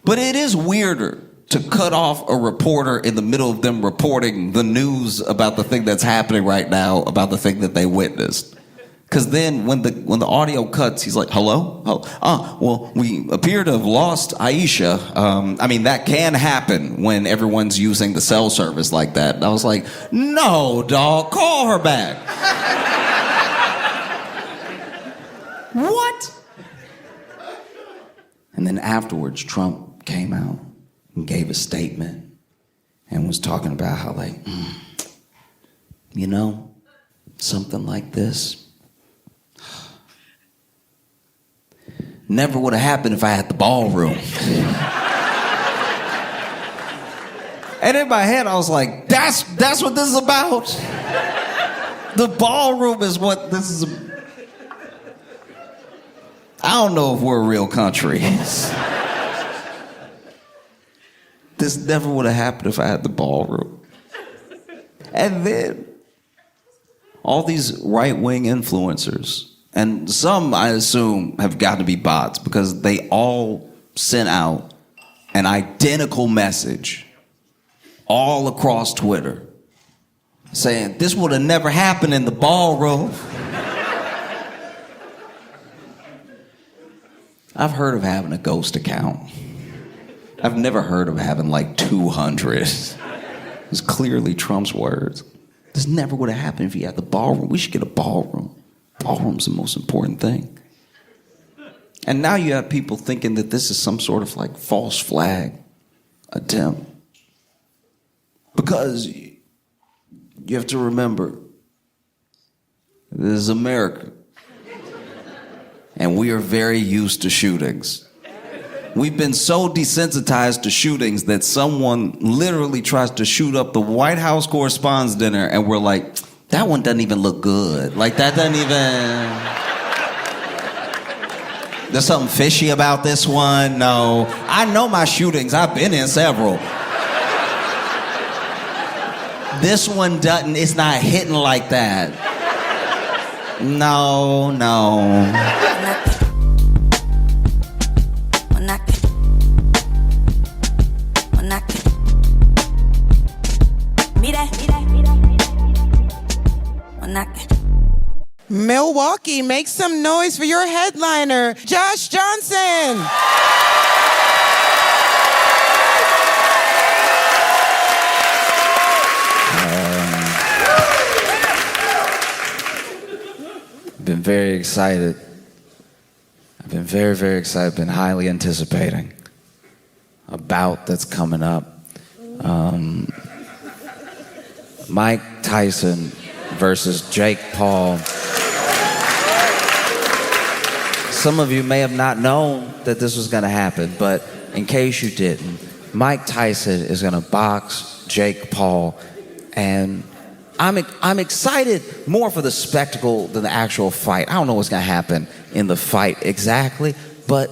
But it is weirder to cut off a reporter in the middle of them reporting the news about the thing that's happening right now, about the thing that they witnessed. Because then when the audio cuts, he's like, hello? Well, we appear to have lost Aisha. I mean, that can happen when everyone's using the cell service like that. And I was like, no, dog, call her back. What? And then afterwards, Trump came out and gave a statement and was talking about how, like, you know, something like this never would have happened if I had the ballroom. And in my head, I was like, that's what this is about? The ballroom is what this is about. I don't know if we're a real country. This never would have happened if I had the ballroom. And then all these right-wing influencers, and some, I assume, have got to be bots because they all sent out an identical message all across Twitter saying, this would have never happened in the ballroom. I've heard of having a ghost account. I've never heard of having like 200. It's clearly Trump's words. This never would have happened if he had the ballroom. We should get a ballroom. Ballroom's the most important thing. And now you have people thinking that this is some sort of like false flag attempt. Because you have to remember, this is America. And we are very used to shootings. We've been so desensitized to shootings that someone literally tries to shoot up the White House Correspondents' Dinner and we're like, that one doesn't even look good. Like, that doesn't even... There's something fishy about this one. No. I know my shootings. I've been in several. This one doesn't, it's not hitting like that. No. Milwaukee, make some noise for your headliner, Josh Johnson. Been very excited. I've been very, very excited. Been highly anticipating a bout that's coming up. Mike Tyson versus Jake Paul. Some of you may have not known that this was going to happen, but in case you didn't, Mike Tyson is going to box Jake Paul, and I'm excited more for the spectacle than the actual fight. I don't know what's going to happen in the fight exactly, but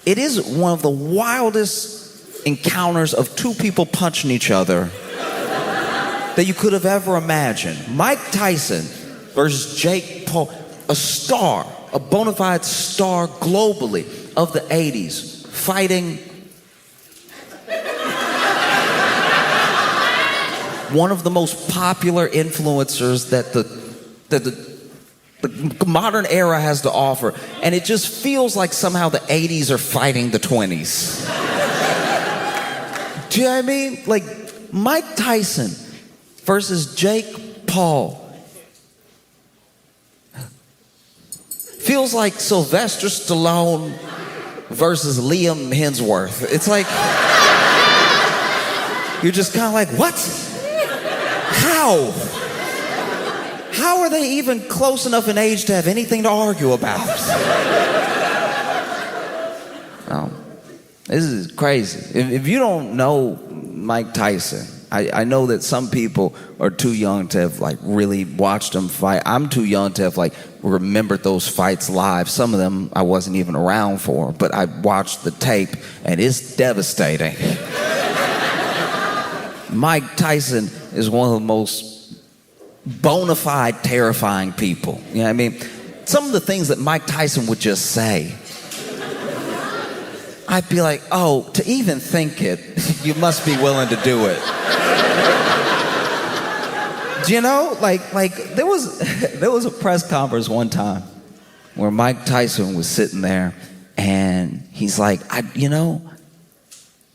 it is one of the wildest encounters of two people punching each other that you could have ever imagined. Mike Tyson versus Jake Paul, a star, a bona fide star globally of the 80s, fighting one of the most popular influencers that the modern era has to offer. And it just feels like somehow the 80s are fighting the 20s. Do you know what I mean? Like, Mike Tyson versus Jake Paul feels like Sylvester Stallone versus Liam Hemsworth. It's like, you're just kind of like, what? How? How are they even close enough in age to have anything to argue about? This is crazy. If you don't know Mike Tyson, I know that some people are too young to have like really watched him fight. I'm too young to have like remembered those fights live. Some of them I wasn't even around for, but I watched the tape and it's devastating. Mike Tyson is one of the most bona fide terrifying people. You know what I mean? Some of the things that Mike Tyson would just say, I'd be like, oh, to even think it, you must be willing to do it. Do you know, like there was a press conference one time where Mike Tyson was sitting there and he's like,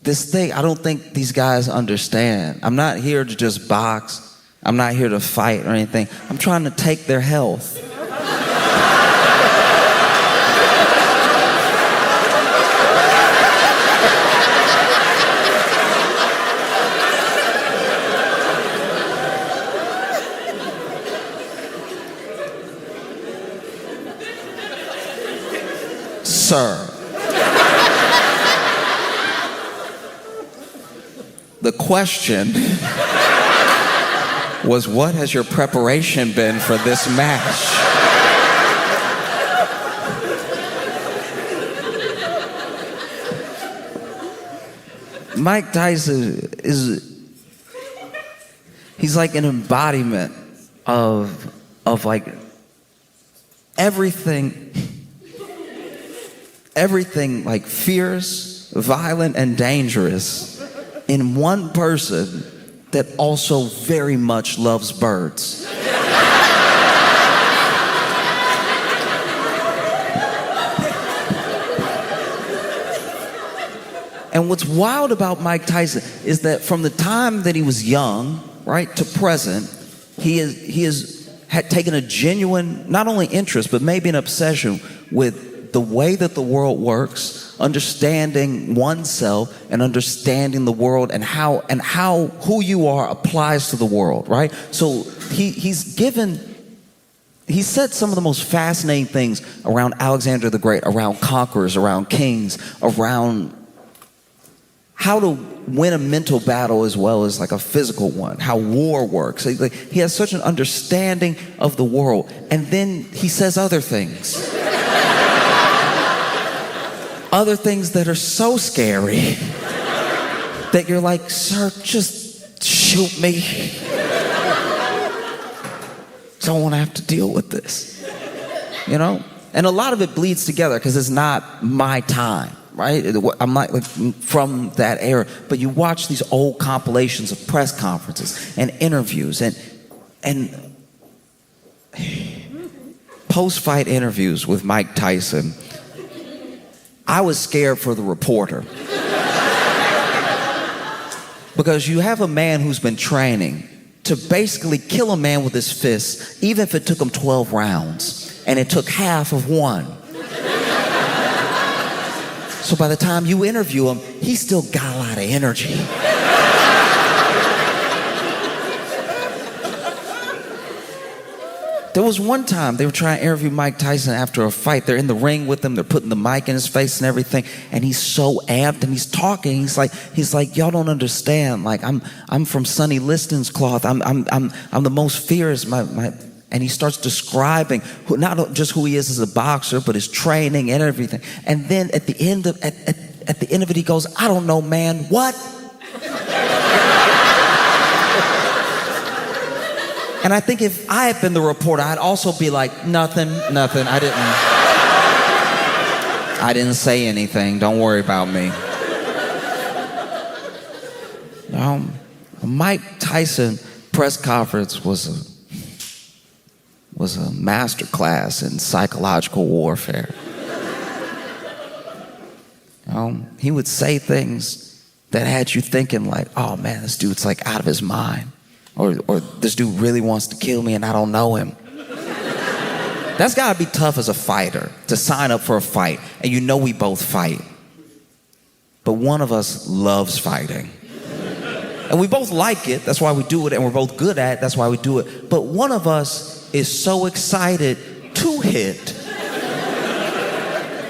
this thing, I don't think these guys understand. I'm not here to just box. I'm not here to fight or anything. I'm trying to take their health. Sir, the question was, what has your preparation been for this match? Mike Tyson he's like an embodiment of like everything like fierce, violent, and dangerous in one person that also very much loves birds. And what's wild about Mike Tyson is that from the time that he was young, right, to present, he had taken a genuine, not only interest, but maybe an obsession with the way that the world works, understanding oneself and understanding the world and how who you are applies to the world, right? So he said some of the most fascinating things around Alexander the Great, around conquerors, around kings, around how to win a mental battle as well as like a physical one, how war works. He has such an understanding of the world. And then he says other things. Other things that are so scary that you're like, sir, just shoot me. Don't want to have to deal with this, you know? And a lot of it bleeds together because it's not my time, right? I'm not like from that era. But you watch these old compilations of press conferences and interviews and post-fight interviews with Mike Tyson. I was scared for the reporter. Because you have a man who's been training to basically kill a man with his fists, even if it took him 12 rounds, and it took half of one. So by the time you interview him, he's still got a lot of energy. There was one time they were trying to interview Mike Tyson after a fight. They're in the ring with him. They're putting the mic in his face and everything. And he's so amped and he's talking. He's like, y'all don't understand. Like I'm from Sonny Liston's cloth. I'm the most fierce. And he starts describing not just who he is as a boxer, but his training and everything. And then at the end of it, he goes, I don't know, man. What? And I think if I had been the reporter, I'd also be like, nothing. I didn't say anything. Don't worry about me. Mike Tyson press conference was a master class in psychological warfare. He would say things that had you thinking like, oh man, this dude's like out of his mind. Or this dude really wants to kill me and I don't know him. That's gotta be tough as a fighter, to sign up for a fight. And you know we both fight. But one of us loves fighting. And we both like it, that's why we do it, and we're both good at it, that's why we do it. But one of us is so excited to hit,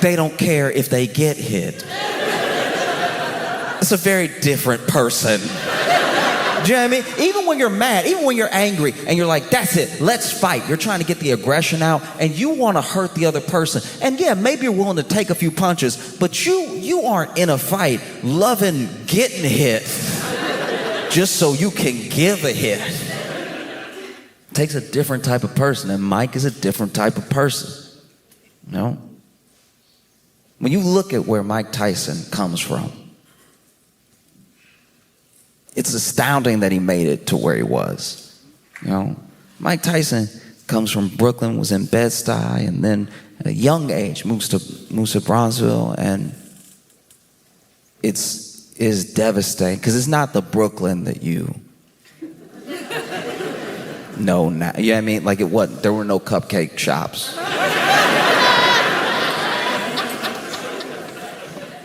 they don't care if they get hit. It's a very different person. Do you know what I mean? Even when you're mad, even when you're angry, and you're like, that's it, let's fight. You're trying to get the aggression out, and you want to hurt the other person. And yeah, maybe you're willing to take a few punches, but you aren't in a fight loving getting hit just so you can give a hit. It takes a different type of person, and Mike is a different type of person. You know? When you look at where Mike Tyson comes from, it's astounding that he made it to where he was. You know, Mike Tyson comes from Brooklyn, was in Bed-Stuy, and then at a young age moves to Bronzeville, and is devastating because it's not the Brooklyn that you know now. You know what I mean? Like it wasn't. There were no cupcake shops.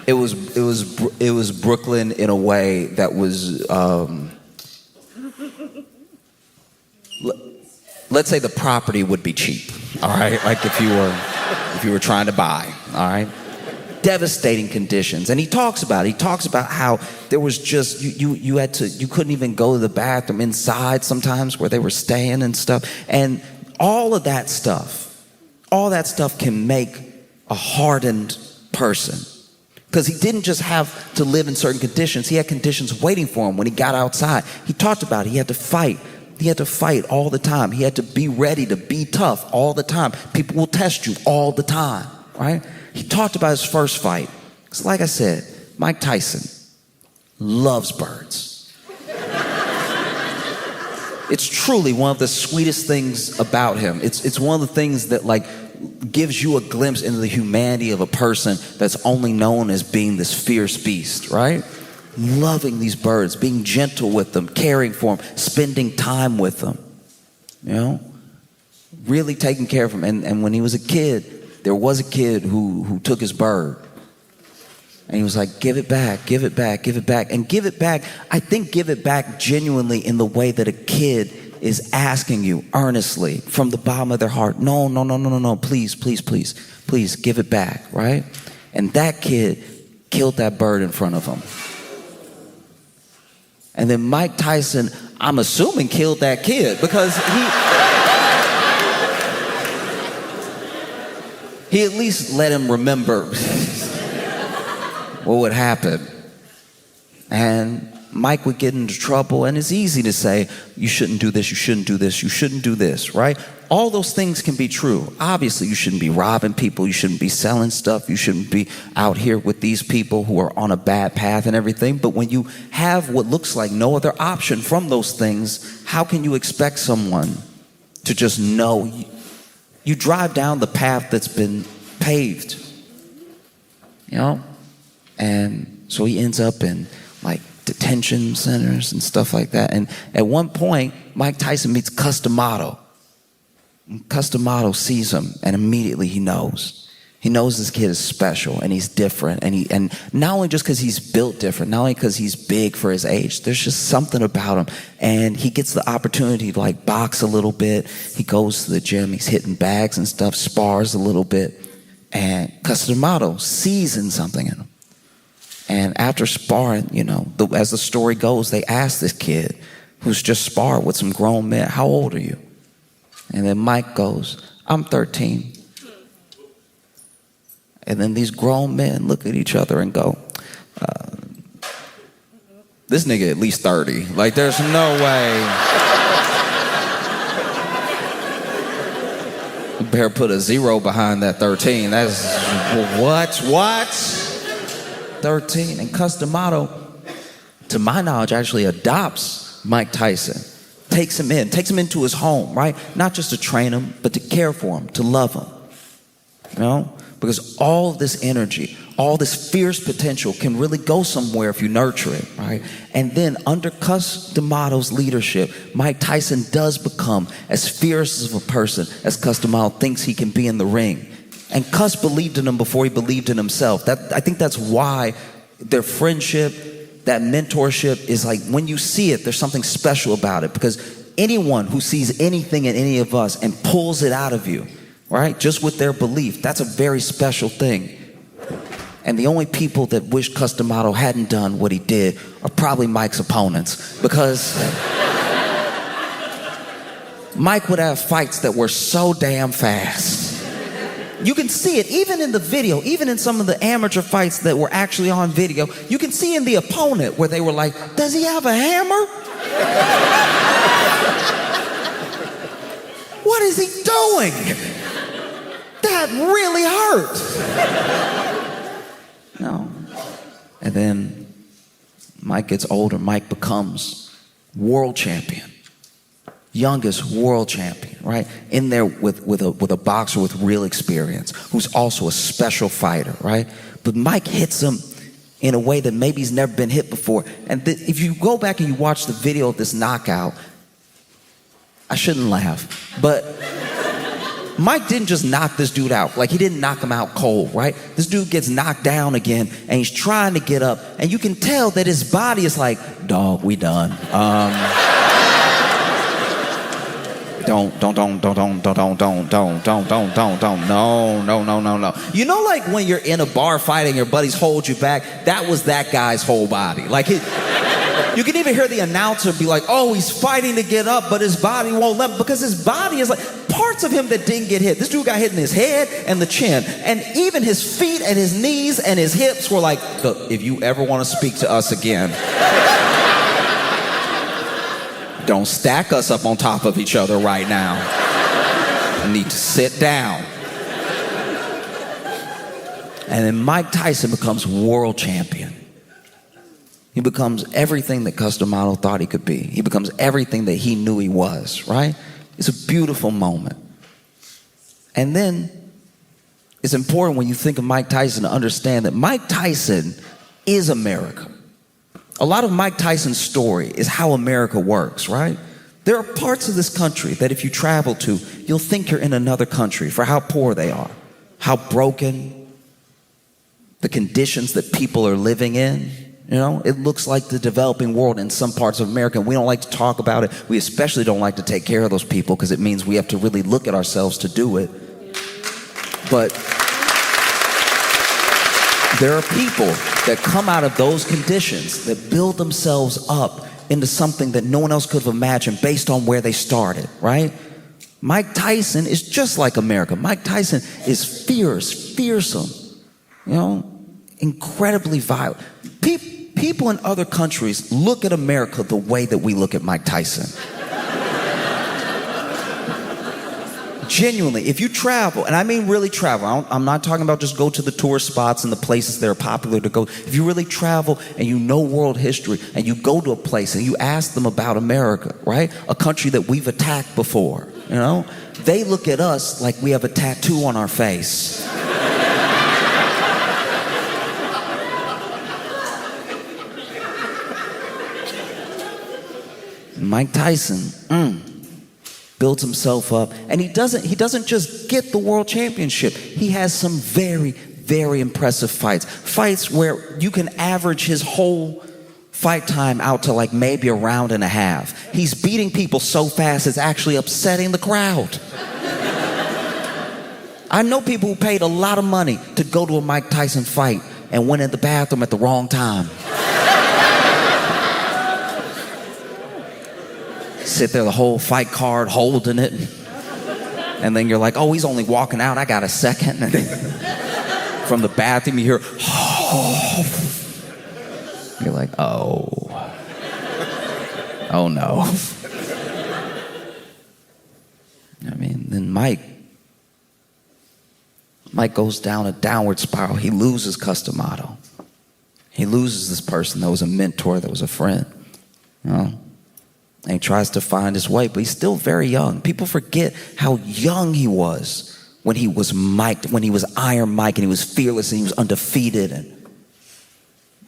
It was Brooklyn in a way that was, let's say the property would be cheap, all right? Like if you were trying to buy, all right? Devastating conditions. And he talks about how there was just, you couldn't even go to the bathroom inside sometimes where they were staying and stuff. And all of that stuff can make a hardened person. Because he didn't just have to live in certain conditions. He had conditions waiting for him when he got outside. He talked about it. He had to fight. He had to fight all the time. He had to be ready to be tough all the time. People will test you all the time, right? He talked about his first fight. Because like I said, Mike Tyson loves birds. It's truly one of the sweetest things about him. It's one of the things that like gives you a glimpse into the humanity of a person that's only known as being this fierce beast, right? Loving these birds, being gentle with them, caring for them, spending time with them, you know? Really taking care of them. And when he was a kid, there was a kid who took his bird. And he was like, give it back, give it back, give it back. And give it back, I think give it back genuinely in the way that a kid is asking you earnestly from the bottom of their heart, no, please, give it back, right? And that kid killed that bird in front of him. And then Mike Tyson, I'm assuming, killed that kid because he at least let him remember what would happen. And Mike would get into trouble, and it's easy to say, you shouldn't do this, you shouldn't do this, you shouldn't do this, right? All those things can be true. Obviously, you shouldn't be robbing people, you shouldn't be selling stuff, you shouldn't be out here with these people who are on a bad path and everything. But when you have what looks like no other option from those things, how can you expect someone to just know? You drive down the path that's been paved, you know? And so he ends up in like detention centers and stuff like that. And at one point, Mike Tyson meets Customato. And Customato sees him, and immediately he knows. He knows this kid is special and he's different. And not only just because he's built different, not only because he's big for his age, there's just something about him. And he gets the opportunity to like box a little bit. He goes to the gym, he's hitting bags and stuff, spars a little bit. And Customato sees in something in him. And after sparring, you know, as the story goes, they ask this kid who's just sparred with some grown men, how old are you? And then Mike goes, I'm 13. And then these grown men look at each other and go, this nigga at least 30. Like, there's no way. You better put a 0 behind that 13. That's, what? 13. And Customato, to my knowledge, actually adopts Mike Tyson, takes him into his home, right? Not just to train him, but to care for him, to love him, you know? Because all of this energy, all this fierce potential can really go somewhere if you nurture it, right? And then under Customato's leadership, Mike Tyson does become as fierce of a person as Customato thinks he can be in the ring. And Cus believed in him before he believed in himself. I think that's why their friendship, that mentorship is like, when you see it, there's something special about it. Because anyone who sees anything in any of us and pulls it out of you, right, just with their belief, that's a very special thing. And the only people that wish Customato hadn't done what he did are probably Mike's opponents. Because Mike would have fights that were so damn fast. You can see it even in the video, even in some of the amateur fights that were actually on video. You can see in the opponent where they were like, does he have a hammer? What is he doing? That really hurt. No. And then Mike gets older. Mike becomes world champion. Youngest world champion, right? In there with a boxer with real experience, who's also a special fighter, right? But Mike hits him in a way that maybe he's never been hit before. And if you go back and you watch the video of this knockout, I shouldn't laugh, but Mike didn't just knock this dude out. Like, he didn't knock him out cold, right? This dude gets knocked down again, and he's trying to get up, and you can tell that his body is like, dog, we done. No. You know, like when you're in a bar fighting, your buddies hold you back. That was that guy's whole body. Like, you can even hear the announcer be like, "Oh, he's fighting to get up, but his body won't let him," because his body is like parts of him that didn't get hit. This dude got hit in his head and the chin, and even his feet and his knees and his hips were like, "Look, if you ever want to speak to us again." Don't stack us up on top of each other right now. I need to sit down. And then Mike Tyson becomes world champion. He becomes everything that Customato thought he could be. He becomes everything that he knew he was, right? It's a beautiful moment. And then it's important when you think of Mike Tyson to understand that Mike Tyson is America. A lot of Mike Tyson's story is how America works, right? There are parts of this country that if you travel to, you'll think you're in another country for how poor they are, how broken, the conditions that people are living in. You know, it looks like the developing world in some parts of America, and we don't like to talk about it. We especially don't like to take care of those people because it means we have to really look at ourselves to do it. But there are people that come out of those conditions, that build themselves up into something that no one else could have imagined based on where they started, right? Mike Tyson is just like America. Mike Tyson is fierce, fearsome, incredibly violent. People in other countries look at America the way that we look at Mike Tyson. Genuinely, if you travel, and I mean really travel, I'm not talking about just go to the tourist spots and the places that are popular to go. If you really travel and you know world history and you go to a place and you ask them about America, right? A country that we've attacked before, they look at us like we have a tattoo on our face. Mike Tyson, builds himself up, and he doesn't just get the world championship. He has some very, very impressive fights where you can average his whole fight time out to like maybe a round and a half. He's beating people so fast it's actually upsetting the crowd. I know people who paid a lot of money to go to a Mike Tyson fight and went in the bathroom at the wrong time. Sit there the whole fight card holding it, and then you're like, oh, he's only walking out, I got a second. And then from the bathroom you hear, oh. You're like, oh no. I mean, then Mike goes down a downward spiral. He loses Customato. He loses this person that was a mentor, that was a friend. And he tries to find his way, but he's still very young. People forget how young he was when he was Mike, when he was Iron Mike, and he was fearless and he was undefeated, and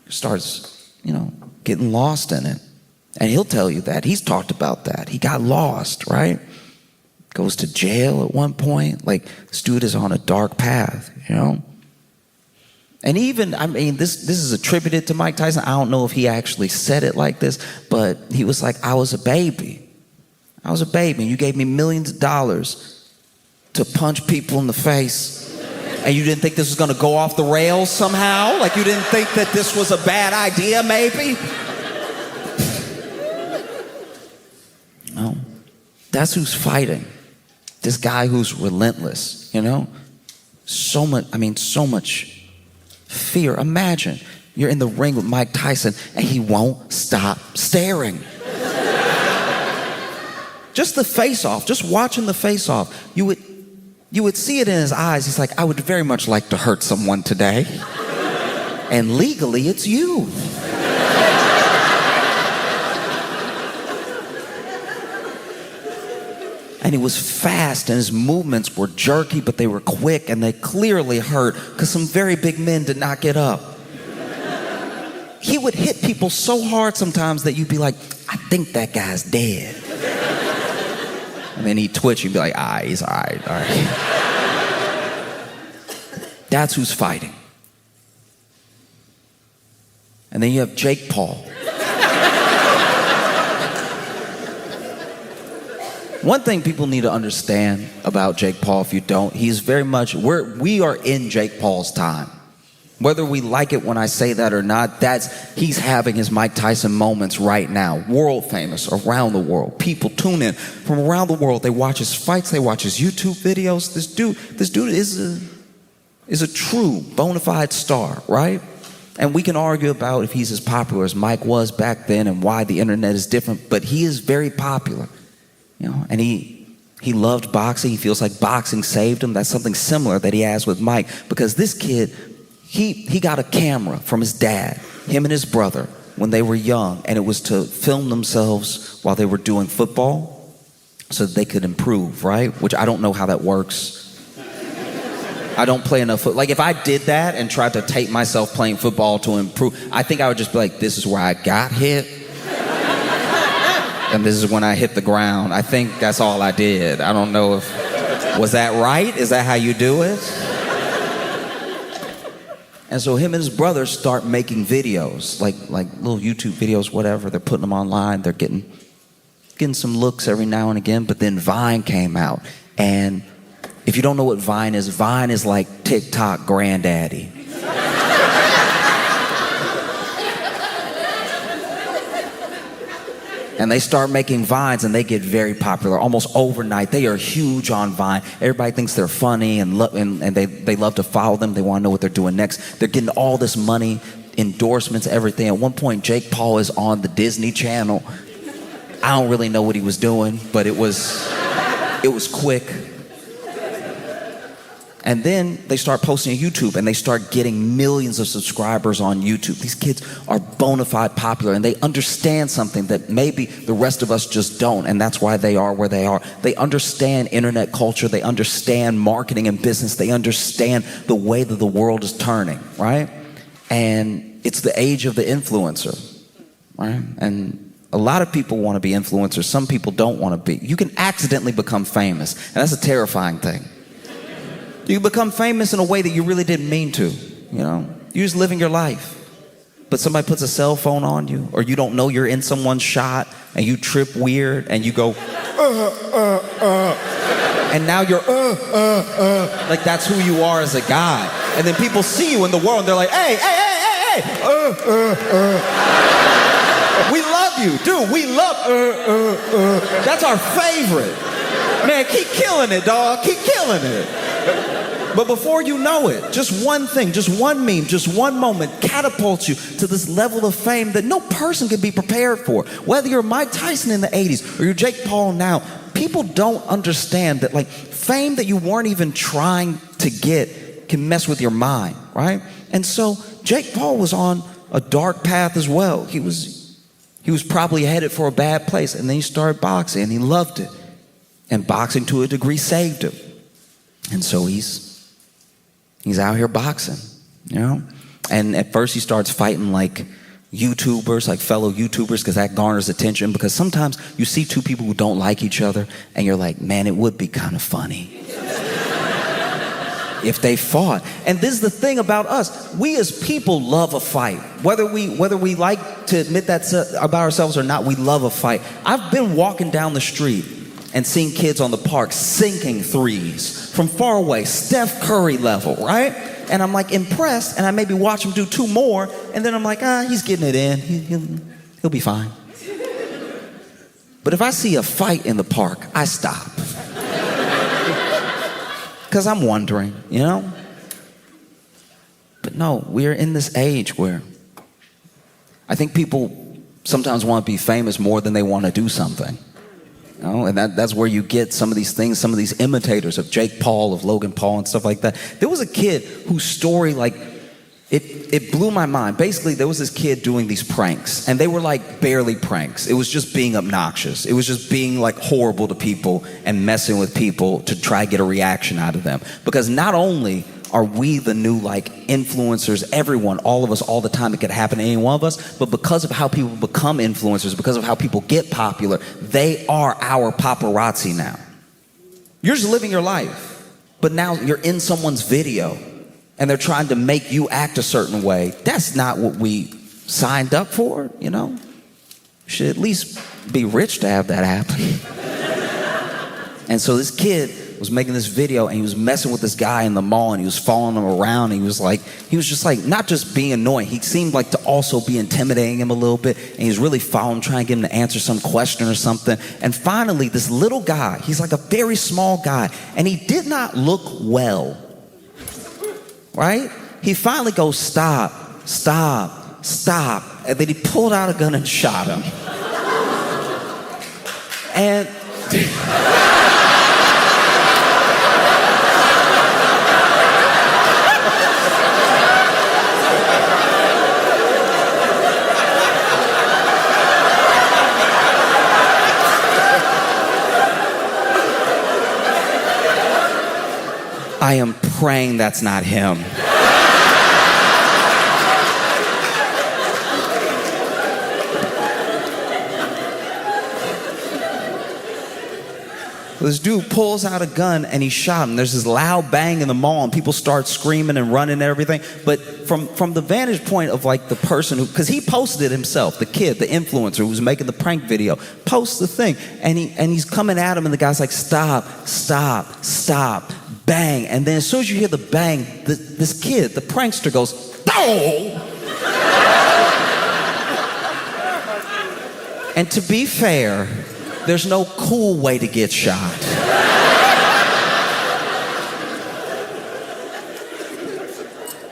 starts, getting lost in it. And he'll tell you that. He's talked about that. He got lost, right? Goes to jail at one point. Like, this dude is on a dark path, And even, this is attributed to Mike Tyson. I don't know if he actually said it like this, but he was like, I was a baby. And you gave me millions of dollars to punch people in the face. And you didn't think this was going to go off the rails somehow? Like, you didn't think that this was a bad idea, maybe? No. That's who's fighting. This guy who's relentless, So much fear. Imagine you're in the ring with Mike Tyson and he won't stop staring. Just the face-off, just watching the face-off, you would see it in his eyes. He's like, I would very much like to hurt someone today. And legally, it's you. And he was fast, and his movements were jerky, but they were quick, and they clearly hurt, because some very big men did not get up. He would hit people so hard sometimes that you'd be like, I think that guy's dead. And then he'd twitch, you'd be like, he's all right. That's who's fighting. And then you have Jake Paul. One thing people need to understand about Jake Paul, if you don't, he's very much, we are in Jake Paul's time. Whether we like it when I say that or not, he's having his Mike Tyson moments right now. World famous, around the world. People tune in from around the world. They watch his fights, they watch his YouTube videos. This dude is a true, bona fide star, right? And we can argue about if he's as popular as Mike was back then and why the internet is different, but he is very popular. And he loved boxing. He feels like boxing saved him. That's something similar that he has with Mike, because this kid, he got a camera from his dad, him and his brother, when they were young, and it was to film themselves while they were doing football so that they could improve, right? Which I don't know how that works. I don't play enough football. Like, if I did that and tried to tape myself playing football to improve, I think I would just be like, this is where I got hit. And this is when I hit the ground. I think that's all I did. I don't know was that right? Is that how you do it? And so him and his brother start making videos, like little YouTube videos, whatever. They're putting them online. They're getting some looks every now and again. But then Vine came out. And if you don't know what Vine is like TikTok granddaddy. And they start making Vines, and they get very popular almost overnight. They are huge on Vine. Everybody thinks they're funny, and they love to follow them. They want to know what they're doing next. They're getting all this money, endorsements, everything. At one point, Jake Paul is on the Disney Channel. I don't really know what he was doing, but it was quick. And then they start posting on YouTube, and they start getting millions of subscribers on YouTube. These kids are bona fide popular, and they understand something that maybe the rest of us just don't, and that's why they are where they are. They understand internet culture. They understand marketing and business. They understand the way that the world is turning, right? And it's the age of the influencer, right? And a lot of people want to be influencers. Some people don't want to be. You can accidentally become famous, and that's a terrifying thing. You become famous in a way that you really didn't mean to, you know? You're just living your life. But somebody puts a cell phone on you, or you don't know you're in someone's shot, and you trip weird, and you go, and now you're, like that's who you are as a guy. And then people see you in the world, and they're like, hey, we love you, dude, we love, that's our favorite. Man, keep killing it, dog, keep killing it. But before you know it, just one thing, just one meme, just one moment catapults you to this level of fame that no person can be prepared for. Whether you're Mike Tyson in the 80s or you're Jake Paul now, people don't understand that like fame that you weren't even trying to get can mess with your mind, right? And so Jake Paul was on a dark path as well. He was probably headed for a bad place, and then he started boxing and he loved it. And boxing to a degree saved him. And so he's out here boxing, you know? And at first he starts fighting like YouTubers, like fellow YouTubers, because that garners attention. Because sometimes you see two people who don't like each other, and you're like, man, it would be kind of funny if they fought. And this is the thing about us. We as people love a fight. Whether we like to admit that about ourselves or not, we love a fight. I've been walking down the street and seeing kids on the park sinking threes from far away, Steph Curry level, right? And I'm like impressed, and I maybe watch him do two more, and then I'm like, he's getting it in. He'll be fine. But if I see a fight in the park, I stop. Because I'm wondering, you know? But no, we're in this age where I think people sometimes want to be famous more than they want to do something. You know, and that's where you get some of these things, some of these imitators of Jake Paul, of Logan Paul and stuff like that. There was a kid whose story, like, it blew my mind. Basically, there was this kid doing these pranks, and they were like barely pranks. It was just being obnoxious. It was just being like horrible to people and messing with people to try to get a reaction out of them. Because not only are we the new like influencers, everyone, all of us, all the time, it could happen to any one of us, but because of how people become influencers, because of how people get popular, they are our paparazzi now. You're just living your life, but now you're in someone's video and they're trying to make you act a certain way. That's not what we signed up for, you know? You should at least be rich to have that happen. And so this kid was making this video, and he was messing with this guy in the mall, and he was following him around, and he was just like not just being annoying, he seemed like to also be intimidating him a little bit, and he was really following him, trying to get him to answer some question or something. And finally, this little guy, he's like a very small guy, and he did not look well, right? He finally goes, stop, and then he pulled out a gun and shot him. And I am praying that's not him. This dude pulls out a gun and he shot him. There's this loud bang in the mall and people start screaming and running and everything. But from the vantage point of like the person who, because he posted it himself, the kid, the influencer who was making the prank video, posts the thing and he's coming at him and the guy's like, stop, bang. And then as soon as you hear the bang, this kid, the prankster goes, oh! And to be fair, there's no cool way to get shot.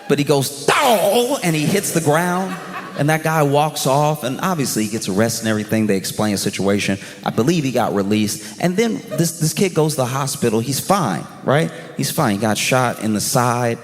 But he goes, "Dow!" and he hits the ground, and that guy walks off, and obviously he gets arrested and everything. They explain the situation. I believe he got released. And then this kid goes to the hospital. He's fine, right? He's fine. He got shot in the side,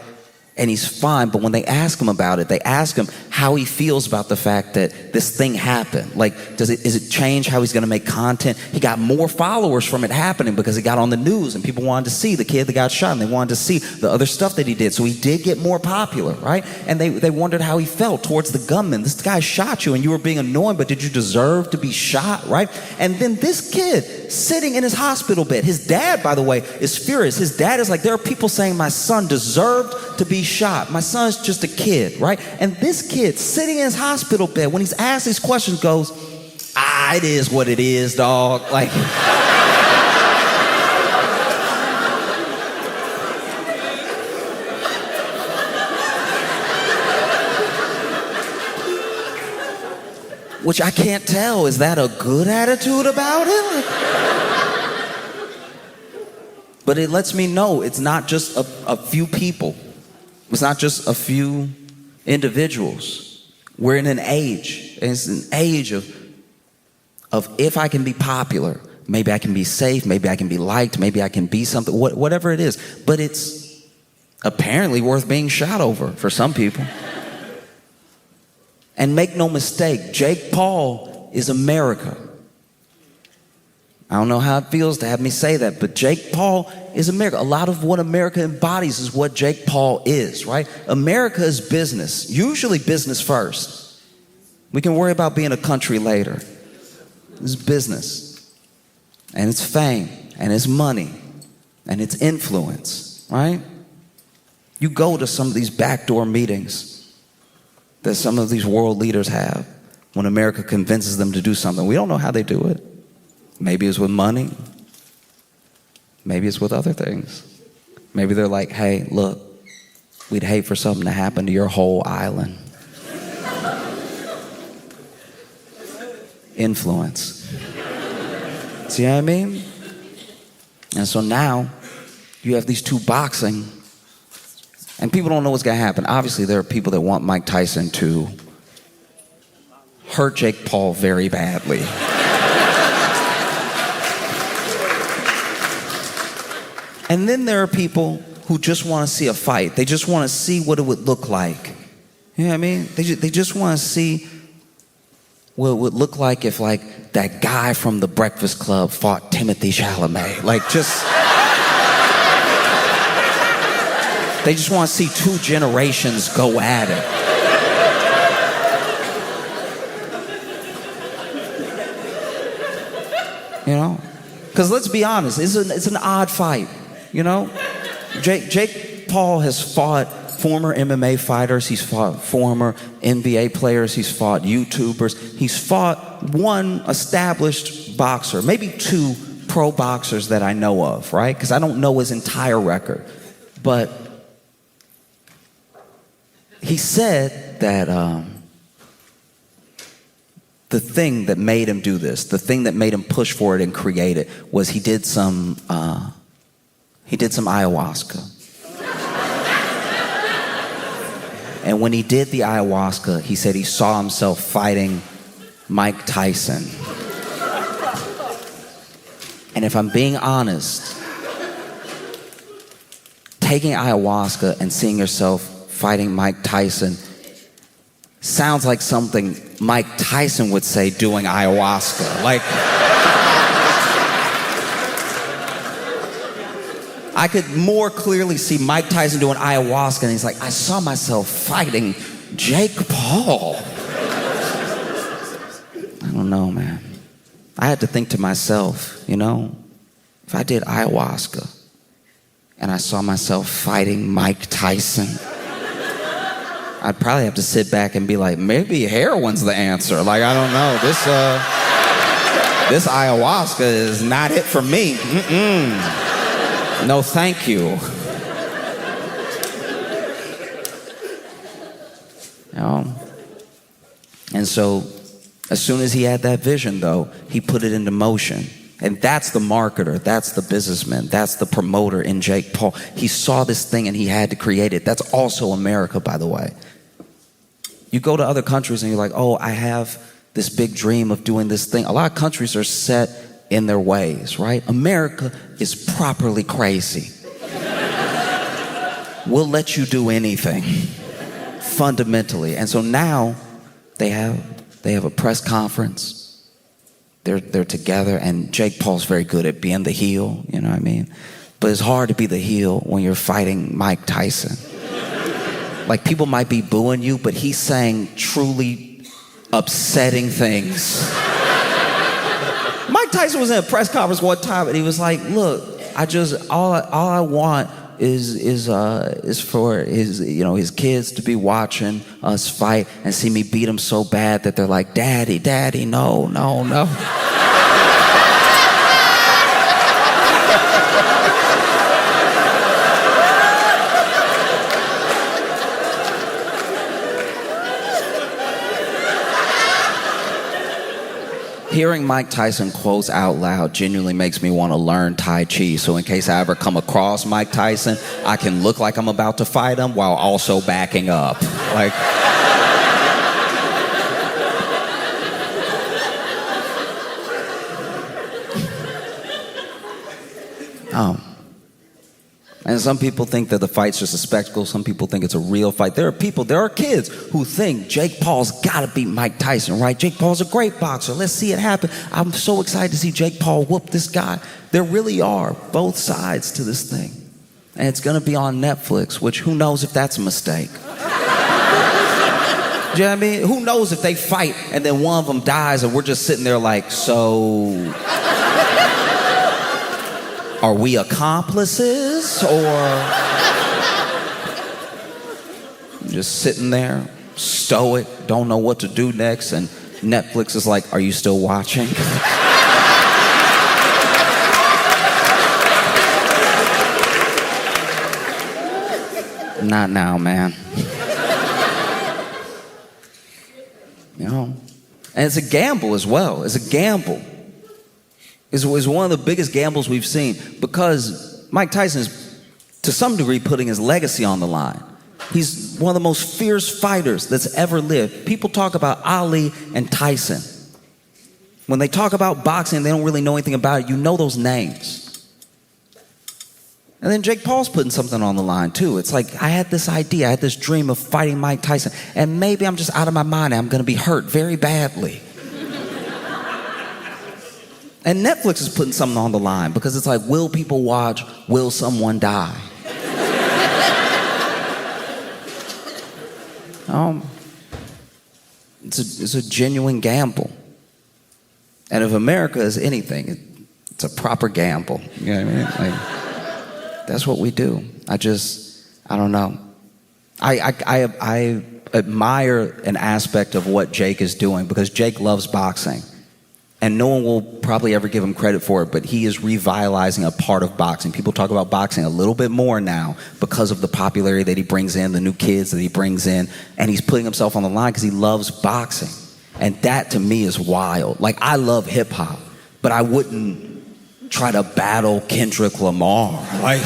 and he's fine. But when they ask him about it, they ask him how he feels about the fact that this thing happened. Like, is it change how he's going to make content? He got more followers from it happening because he got on the news and people wanted to see the kid that got shot, and they wanted to see the other stuff that he did. So he did get more popular, right? And they wondered how he felt towards the gunman. This guy shot you and you were being annoying, but did you deserve to be shot, right? And then this kid sitting in his hospital bed, his dad, by the way, is furious. His dad is like, there are people saying my son deserved to be shot. My son's just a kid, right? And this kid sitting in his hospital bed, when he's asked these questions, goes, it is what it is, dog. Like, which I can't tell, is that a good attitude about it? But it lets me know it's not just a few people. It's not just a few individuals. We're in an age, and it's an age of if I can be popular, maybe I can be safe, maybe I can be liked, maybe I can be something, whatever it is. But it's apparently worth being shot over for some people. And make no mistake, Jake Paul is America. I don't know how it feels to have me say that, but Jake Paul is America. A lot of what America embodies is what Jake Paul is, right? America is business, usually business first. We can worry about being a country later. It's business, and it's fame, and it's money, and it's influence, right? You go to some of these backdoor meetings that some of these world leaders have when America convinces them to do something. We don't know how they do it. Maybe it's with money. Maybe it's with other things. Maybe they're like, hey, look, we'd hate for something to happen to your whole island. Influence. See what I mean? And so now you have these two boxing, and people don't know what's going to happen. Obviously, there are people that want Mike Tyson to hurt Jake Paul very badly. And then there are people who just want to see a fight. They just want to see what it would look like. You know what I mean? They just want to see what it would look like if, like, that guy from The Breakfast Club fought Timothy Chalamet. Like, just... They just want to see two generations go at it. You know? Because let's be honest, it's an odd fight. You know, Jake Paul has fought former MMA fighters. He's fought former NBA players. He's fought YouTubers. He's fought one established boxer, maybe two pro boxers that I know of, right? Because I don't know his entire record. But he said that the thing that made him do this, the thing that made him push for it and create it, was he did some ayahuasca. And when he did the ayahuasca, he said he saw himself fighting Mike Tyson. And if I'm being honest, taking ayahuasca and seeing yourself fighting Mike Tyson sounds like something Mike Tyson would say doing ayahuasca. Like, I could more clearly see Mike Tyson doing ayahuasca, and he's like, I saw myself fighting Jake Paul. I don't know, man. I had to think to myself, you know, if I did ayahuasca and I saw myself fighting Mike Tyson, I'd probably have to sit back and be like, maybe heroin's the answer. Like, I don't know. This ayahuasca is not it for me. No, thank you. You know? And so As soon as he had that vision, though, he put it into motion. And that's the marketer, that's the businessman, that's the promoter in Jake Paul. He saw this thing and he had to create it. That's also America, by the way. You go to other countries and you're like, oh, I have this big dream of doing this thing. A lot of countries are set in their ways, right? America is properly crazy. We'll let you do anything, fundamentally. And so now they have a press conference. They're together, and Jake Paul's very good at being the heel, you know what I mean? But it's hard to be the heel when you're fighting Mike Tyson. Like, people might be booing you, but he's saying truly upsetting things. Mike Tyson was in a press conference one time, and he was like, look, all I want is for his kids to be watching us fight and see me beat them so bad that they're like, Daddy, no. Hearing Mike Tyson quotes out loud genuinely makes me want to learn Tai Chi. So in case I ever come across Mike Tyson, I can look like I'm about to fight him while also backing up. Like, and some people think that the fight's just a spectacle. Some people think it's a real fight. There are kids who think Jake Paul's got to beat Mike Tyson, right? Jake Paul's a great boxer. Let's see it happen. I'm so excited to see Jake Paul whoop this guy. There really are both sides to this thing. And it's going to be on Netflix, which who knows if that's a mistake. Do you know what I mean? Who knows if they fight and then one of them dies and we're just sitting there like, so... are we accomplices, or just sitting there, stoic, don't know what to do next, and Netflix is like, are you still watching? Not now, man. You know? And it's a gamble as well. It's a gamble. Is one of the biggest gambles we've seen, because Mike Tyson is, to some degree, putting his legacy on the line. He's one of the most fierce fighters that's ever lived. People talk about Ali and Tyson. When they talk about boxing, they don't really know anything about it. You know those names. And then Jake Paul's putting something on the line, too. It's like, I had this idea, I had this dream of fighting Mike Tyson, and maybe I'm just out of my mind and I'm going to be hurt very badly. And Netflix is putting something on the line, because it's like, will people watch? Will someone die? It's a genuine gamble. And if America is anything, it's a proper gamble. You know what I mean? Like, that's what we do. I don't know. I admire an aspect of what Jake is doing, because Jake loves boxing. And no one will probably ever give him credit for it, but he is revitalizing a part of boxing. People talk about boxing a little bit more now because of the popularity that he brings in, the new kids that he brings in, and he's putting himself on the line because he loves boxing. And that, to me, is wild. Like, I love hip-hop, but I wouldn't try to battle Kendrick Lamar. Like...